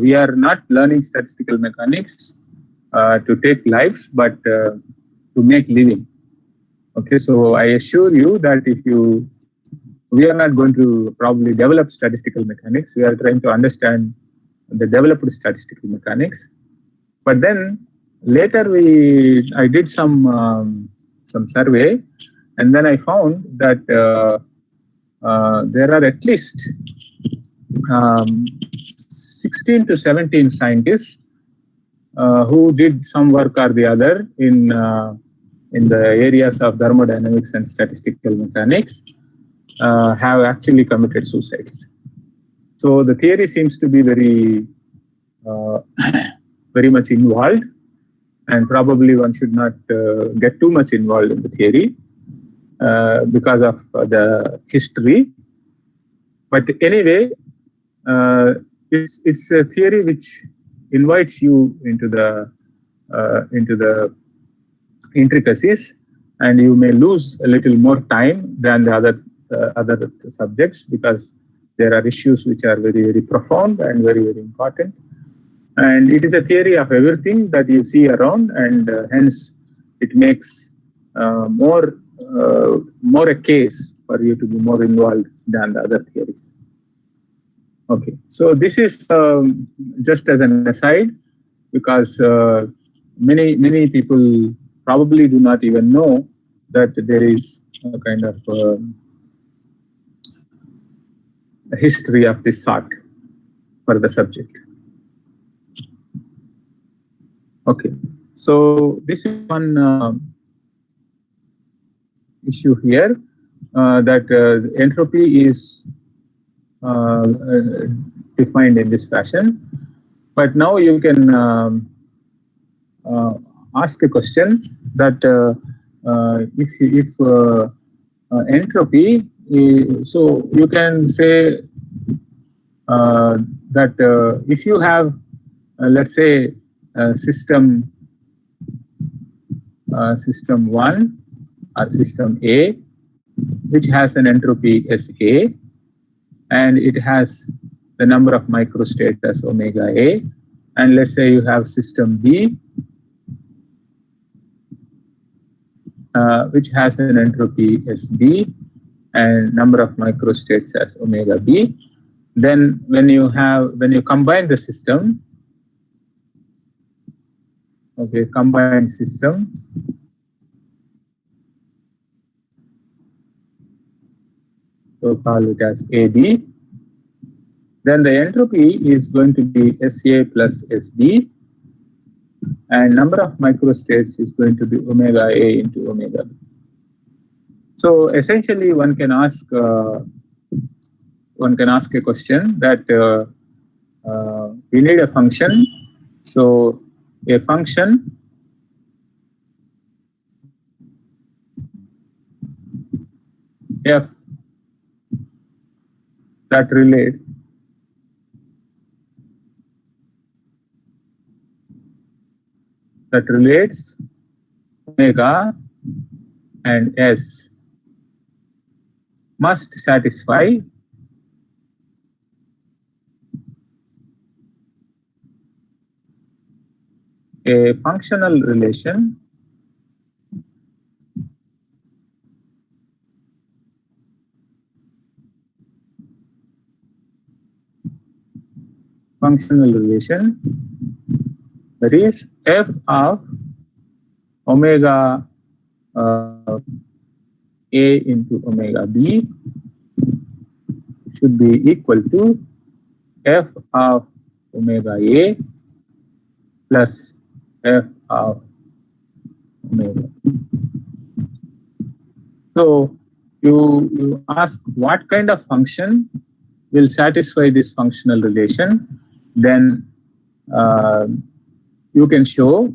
we are not learning statistical mechanics to take lives, but to make living. Okay, so I assure you that we are not going to probably develop statistical mechanics. We are trying to understand the developed statistical mechanics. But then later I did some survey, and then I found that there are at least 16 to 17 scientists who did some work or the other in the areas of thermodynamics and statistical mechanics, have actually committed suicides. So the theory seems to be very much involved, and probably one should not get too much involved in the theory because of the history. But anyway, it's a theory which invites you into the intricacies, and you may lose a little more time than the other subjects, because there are issues which are very, very profound and very, very important. And it is a theory of everything that you see around, and hence it makes more a case for you to be more involved than the other theories. Okay, so this is just as an aside, because many people probably do not even know that there is a kind of history of this sort for the subject. Okay, so this is one issue here, that entropy is defined in this fashion. But now you can ask a question that if entropy is, so you can say that if you have let's say system 1 or system A, which has an entropy SA, and it has the number of microstates as omega A, and let's say you have system B, which has an entropy SB and number of microstates as omega B. Then when you combine the system, okay, combined system, so call it as AB, then the entropy is going to be SA plus SB, and number of microstates is going to be omega A into omega B. So essentially, one can ask a question that we need a function. So a function f that relates omega and S must satisfy a functional relation that is f of omega A into omega B should be equal to f of omega A plus f of omega. So you ask what kind of function will satisfy this functional relation, then we can show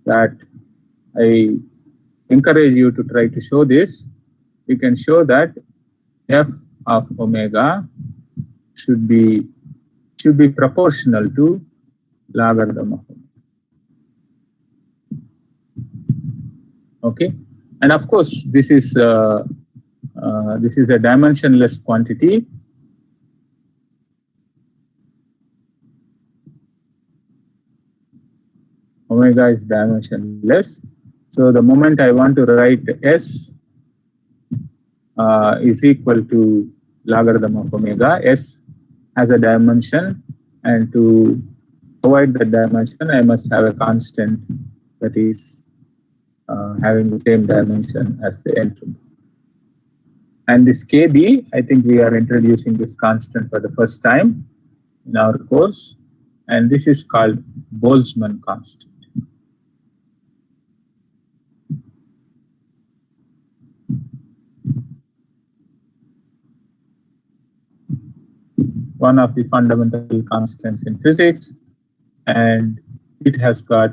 that, I encourage you to try to show this. We can show that f of omega should be proportional to logarithm of omega. Okay, and of course this is a dimensionless quantity. Omega is dimensionless. So the moment I want to write S is equal to logarithm of omega, S has a dimension, and to provide the dimension, I must have a constant that is having the same dimension as the entropy. And this KB, I think we are introducing this constant for the first time in our course, and this is called Boltzmann constant. One of the fundamental constants in physics, and it has got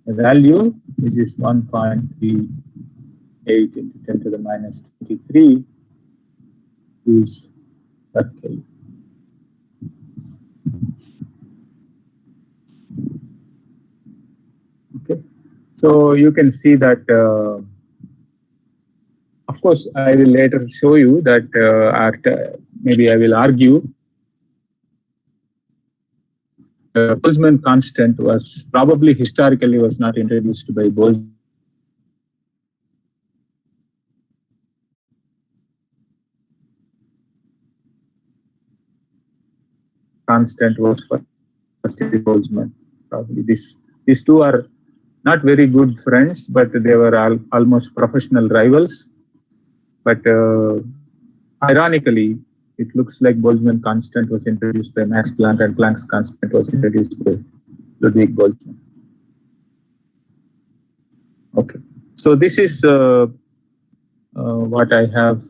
a value which is 1.38 into 10 to the minus 23 joules per Kelvin. Okay, so you can see that. Of course, I will later show you that maybe I will argue the Boltzmann constant was probably historically was not introduced by Boltzmann. Constant was first in Boltzmann. Probably these two are not very good friends, but they were almost professional rivals. But ironically, it looks like Boltzmann constant was introduced by Max Planck and Planck's constant was introduced by Ludwig Boltzmann. Okay, so this is what I have.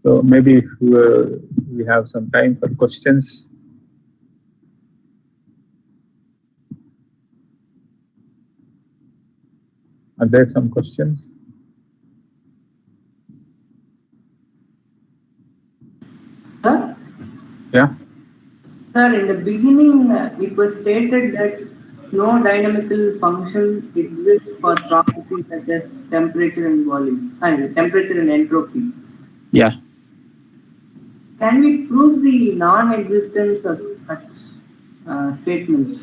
So maybe if we have some time for questions. Are there some questions? Sir? Yeah. Sir, in the beginning, it was stated that no dynamical function exists for properties such as temperature and volume, temperature and entropy. Yeah. Can we prove the non-existence of such statements?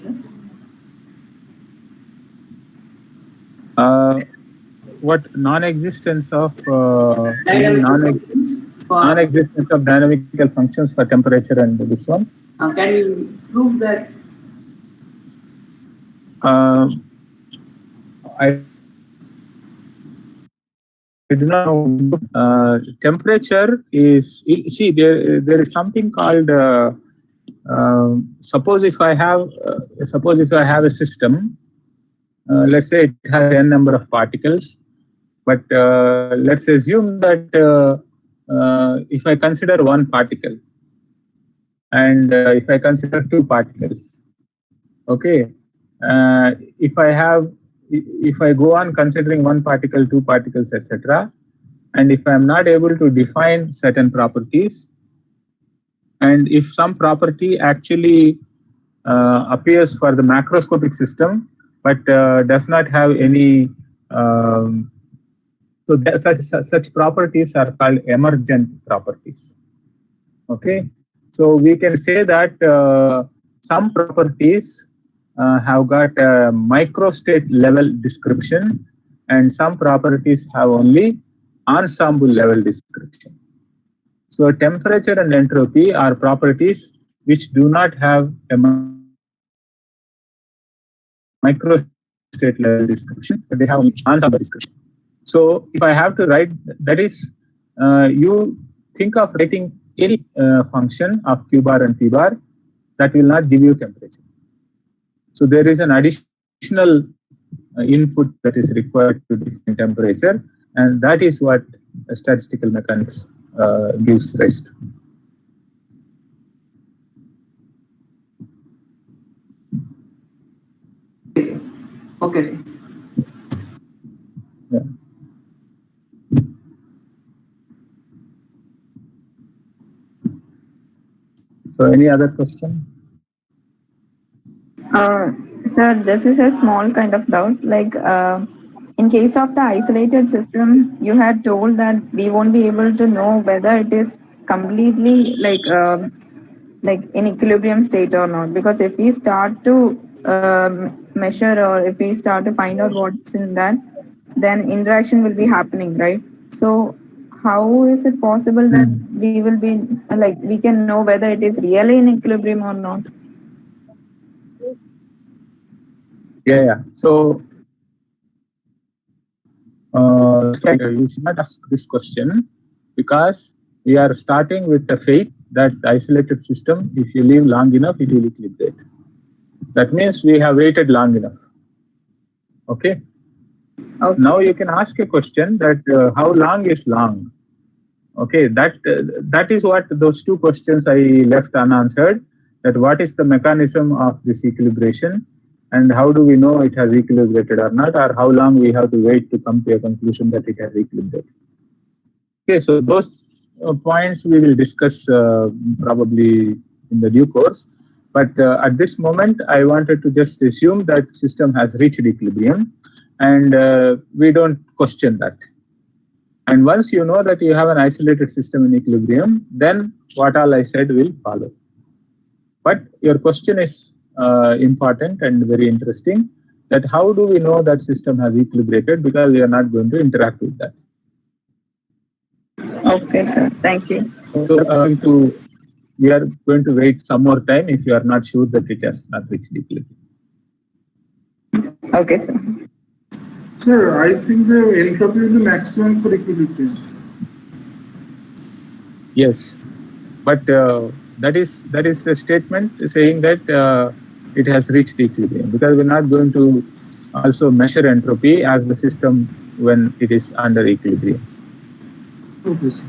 What non-existence of Dynamical non-existence of dynamical functions for temperature and this one? Can you prove that? I do not know. Temperature is, see, there is something called suppose if I have a system, let's say it has n number of particles, but let's assume that if I consider one particle and if I consider two particles, okay, if I go on considering one particle, two particles, etc., and if I am not able to define certain properties, and if some property actually appears for the macroscopic system, but does not have any, so such properties are called emergent properties. Okay, so we can say that some properties have got a microstate level description, and some properties have only ensemble level description. So temperature and entropy are properties which do not have a microstate level description, but they have ensemble description. So if I have to write, that is, you think of writing any function of q bar and p bar, that will not give you temperature. So there is an additional input that is required to define temperature, and that is what statistical mechanics gives rise to. Okay, sir. Yeah. So any other question? Sir, this is a small kind of doubt. Like, in case of the isolated system, you had told that we won't be able to know whether it is completely like in equilibrium state or not. Because if we start to measure or if we start to find out what's in that, then interaction will be happening, right? So how is it possible that we will be like we can know whether it is really in equilibrium or not? Yeah. So you should not ask this question, because we are starting with the faith that the isolated system, if you leave long enough, it will equilibrate. That means we have waited long enough. Okay. Now you can ask a question that how long is long? Okay, that is what those two questions I left unanswered. That what is the mechanism of this equilibration, and how do we know it has equilibrated or not, or how long we have to wait to come to a conclusion that it has equilibrated. Okay, so those points we will discuss probably in the due course. But at this moment, I wanted to just assume that system has reached equilibrium, and we don't question that. And once you know that you have an isolated system in equilibrium, then what all I said will follow. But your question is important and very interesting, that how do we know that system has equilibrated, because we are not going to interact with that. Okay, sir. Thank you. So we are going to wait some more time if you are not sure that it has not reached equilibrium. Okay, sir. Sir, I think the entropy will be maximum for equilibrium. Yes, but that is a statement saying that it has reached equilibrium, because we're not going to also measure entropy as the system when it is under equilibrium. Okay, sir.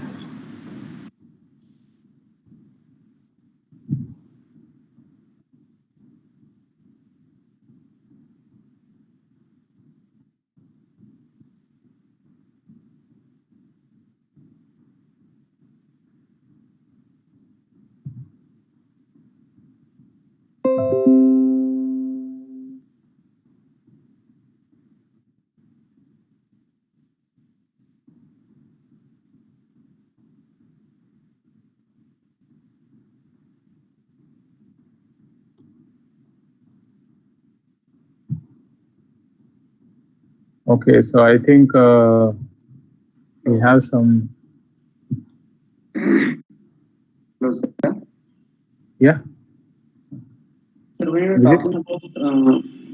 Okay, so I think we have some. Hello, sir. Yeah. So when you're Vijay? talking about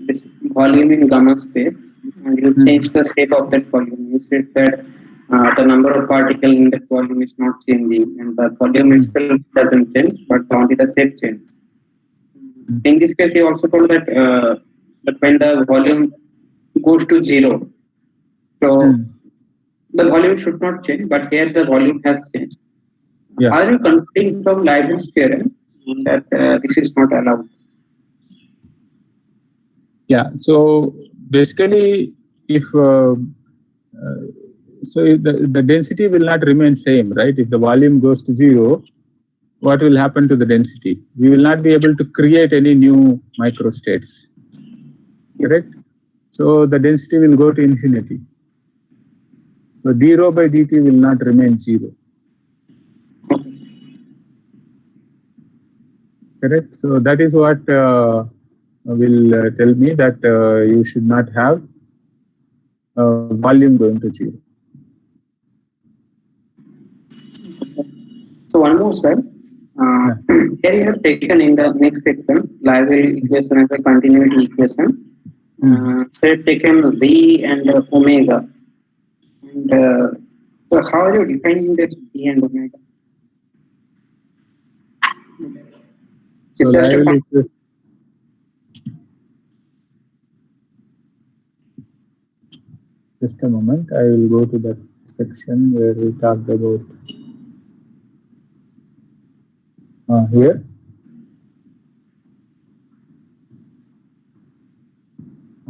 this volume in gamma space, and you change the shape of that volume. You said that the number of particles in that volume is not changing, and the volume itself doesn't change, but only the shape changes. In this case, you also told that when the volume goes to zero, so the volume should not change, but here the volume has changed. Yeah. Are you concluding from Leibniz theorem that this is not allowed? Yeah. So basically, if so the density will not remain same, right? If the volume goes to zero, what will happen to the density? We will not be able to create any new microstates, correct? So the density will go to infinity. So d rho by dt will not remain zero, correct? So that is what will tell me that you should not have volume going to zero. So one more, sir. Here you have taken in the next section Liouville equation as a continuity equation. So you have taken V and omega. And so how are you defining this V and omega? So It's just a Liouville equation. Just a moment, I will go to that section where we talked about here.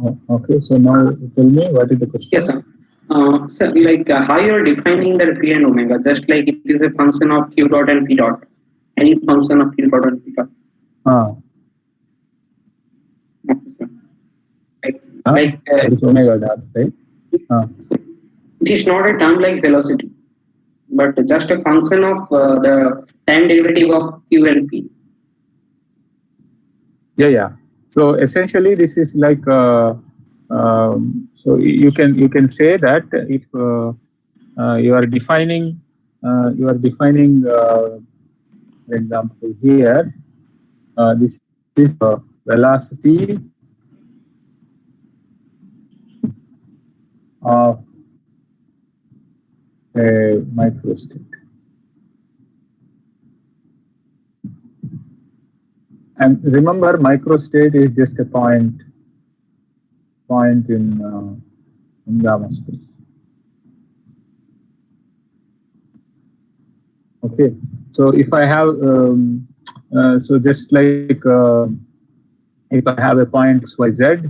Oh, okay, so now tell me what is the question? Yes, sir. So like how you are defining the V and omega, just like it is a function of Q dot and P dot. Any function of Q dot and P dot. Like omega dot, right? It is not a term like velocity, but just a function of the time derivative of Q and P. Yeah. So essentially, this is like so you can say that if you are defining for example here, this is velocity of a microstate. And remember, microstate is just a point in gamma space. Okay, so if I have so just like if I have a point xyz,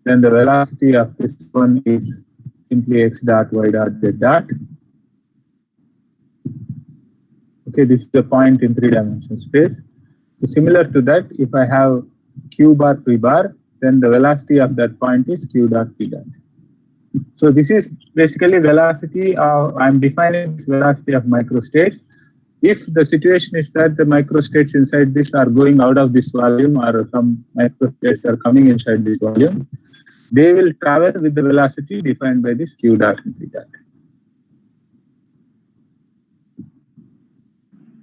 then the velocity of this one is simply x dot y dot z dot. Okay, this is a point in 3-dimensional space. So similar to that, if I have q bar p bar, then the velocity of that point is q dot p dot. So this is basically velocity of, I'm defining this velocity of microstates. If the situation is that the microstates inside this are going out of this volume, or some microstates are coming inside this volume, they will travel with the velocity defined by this q dot and p dot.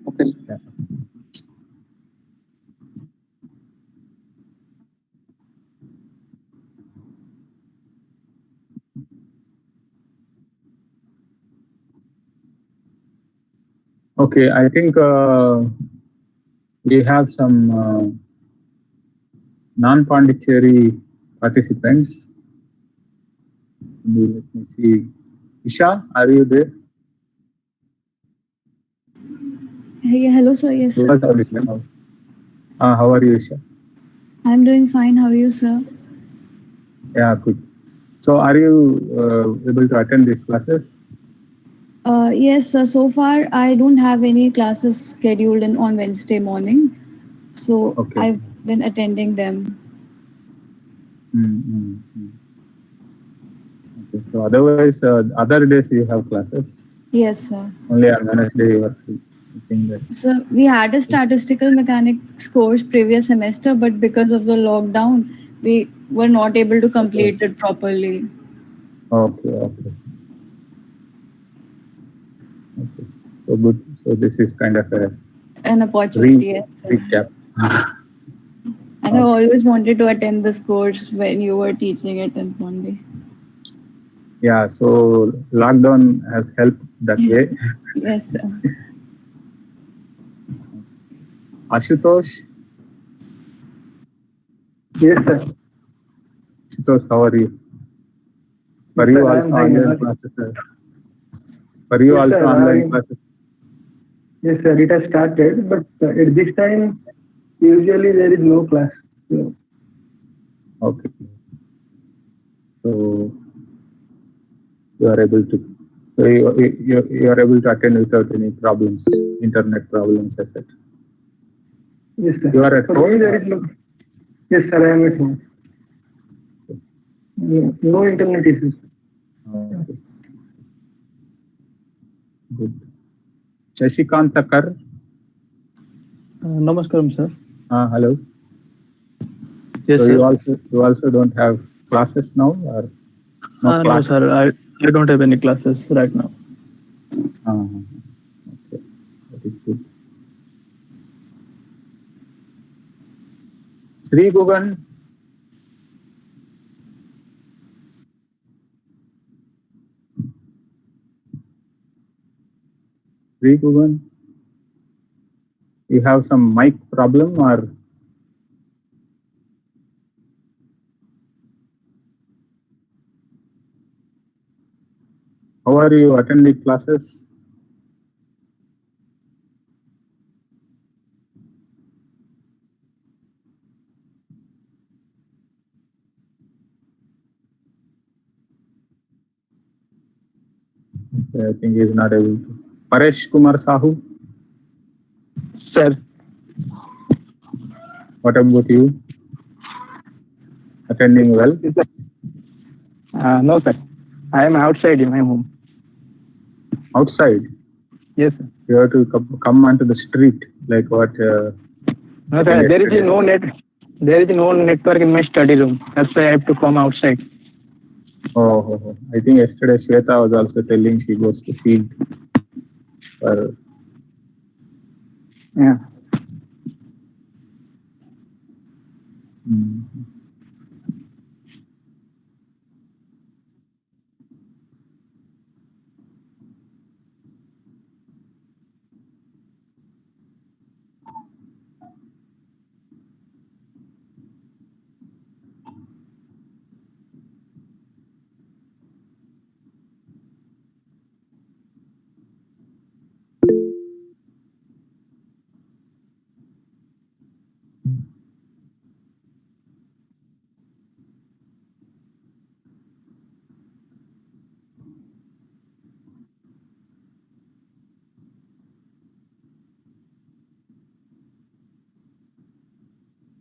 Okay. Yeah. Okay, I think we have some non-Pondicherry participants. Let me see. Isha, are you there? Hey, hello, sir. Yes, sir. How are you, Isha? I'm doing fine. How are you, sir? Yeah, good. So, are you able to attend these classes? Yes, sir. So far, I don't have any classes scheduled on Wednesday morning. So Okay. I've been attending them. Okay. So, otherwise, other days you have classes? Yes, sir. Only on Wednesday you are free. I think that. So we had a statistical mechanics course previous semester, but because of the lockdown, we were not able to complete it properly. Okay. So good. So this is kind of An opportunity, yes, sir. recap. And I always wanted to attend this course when you were teaching it in Monday. Yeah. So lockdown has helped that way. Yes, sir. Ashutosh. Yes, sir. Ashutosh, how are you? For Yes, you sir, also I am online classes. For you Yes, also sir, online classes. Yes, sir. It has started, but at this time, usually there is no class. So, Okay. So you are able to. So you are able to attend without any problems, internet problems, etc. yes, sir. You are at For home? me, there is no. Yes, sir. I am at home. No internet issues. Okay. Good. Shashikantakar. Namaskaram, sir. Hello. Yes, so sir. you also don't have classes now, or No, class? sir. I don't have any classes right now. Okay, that is good. Sri Gugan. Sri Gugan. You have some mic problem, or how are you attending classes? Okay, I think he is not able to. Paresh Kumar Sahu. Sir, What about you? Attending well? No, sir. I am outside in my home. Outside? Yes, sir. You have to come onto the street, like what? No, sir. There is no net. There is no network in my study room. That's why I have to come outside. Oh. I think yesterday Shweta was also telling she goes to field. Yeah.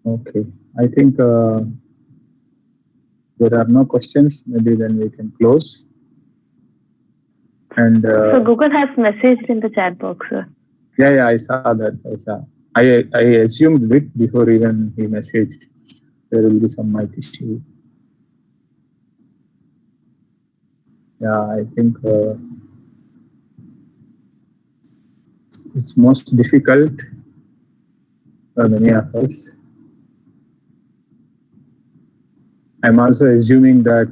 Okay, I think there are no questions. Maybe then we can close. And so Google has messaged in the chat box, sir. Yeah, I saw that. I assumed it before even he messaged. There will be some mic issue. Yeah, I think it's most difficult for many of us. I'm also assuming that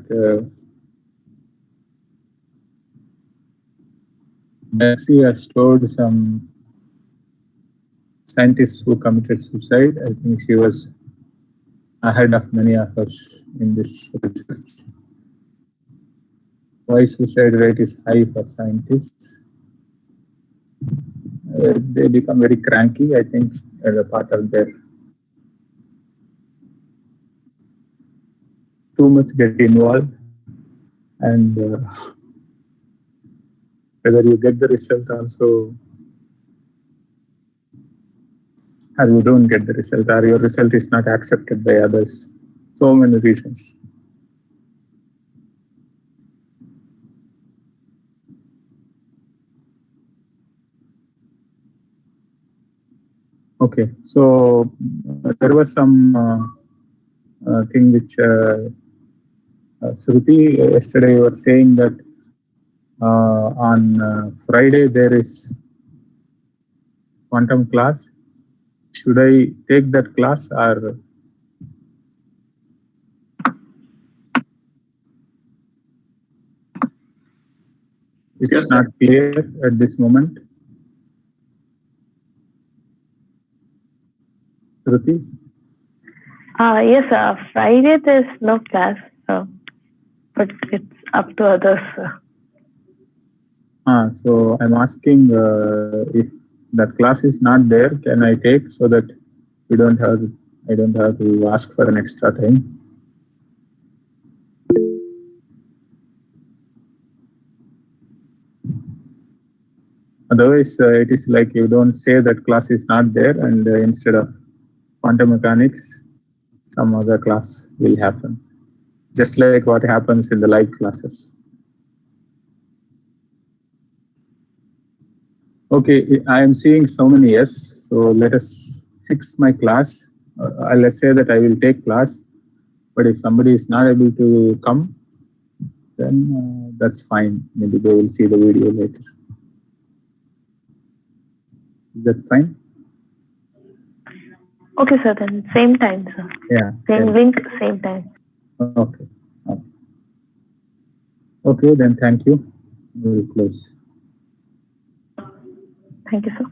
Messi has stored some scientist who committed suicide. I think she was ahead of many of us in this research. Why suicide rate is high for scientists? They become very cranky, I think, as a part of their too much get involved, and whether you get the result also, or you don't get the result, or your result is not accepted by others. So many reasons. Okay, so there was some thing which Shruti, yesterday you were saying that on Friday there is quantum class. Should I take that class, or it's Yes, not clear at this moment? Shruti? Yes, Friday there's no class, but it's up to others. So I'm asking if that class is not there, can I take, so that I don't have to ask for an extra time? Otherwise, it is like you don't say that class is not there, and instead of quantum mechanics, some other class will happen. Just like what happens in the live classes. Okay, I am seeing so many yes, so let us fix my class. Let's say that I will take class, but if somebody is not able to come, then that's fine. Maybe they will see the video later. Is that fine? Okay, sir, then same time, sir. Yeah. Same link, same time. Okay. Okay, then thank you. We will close. Thank you, sir.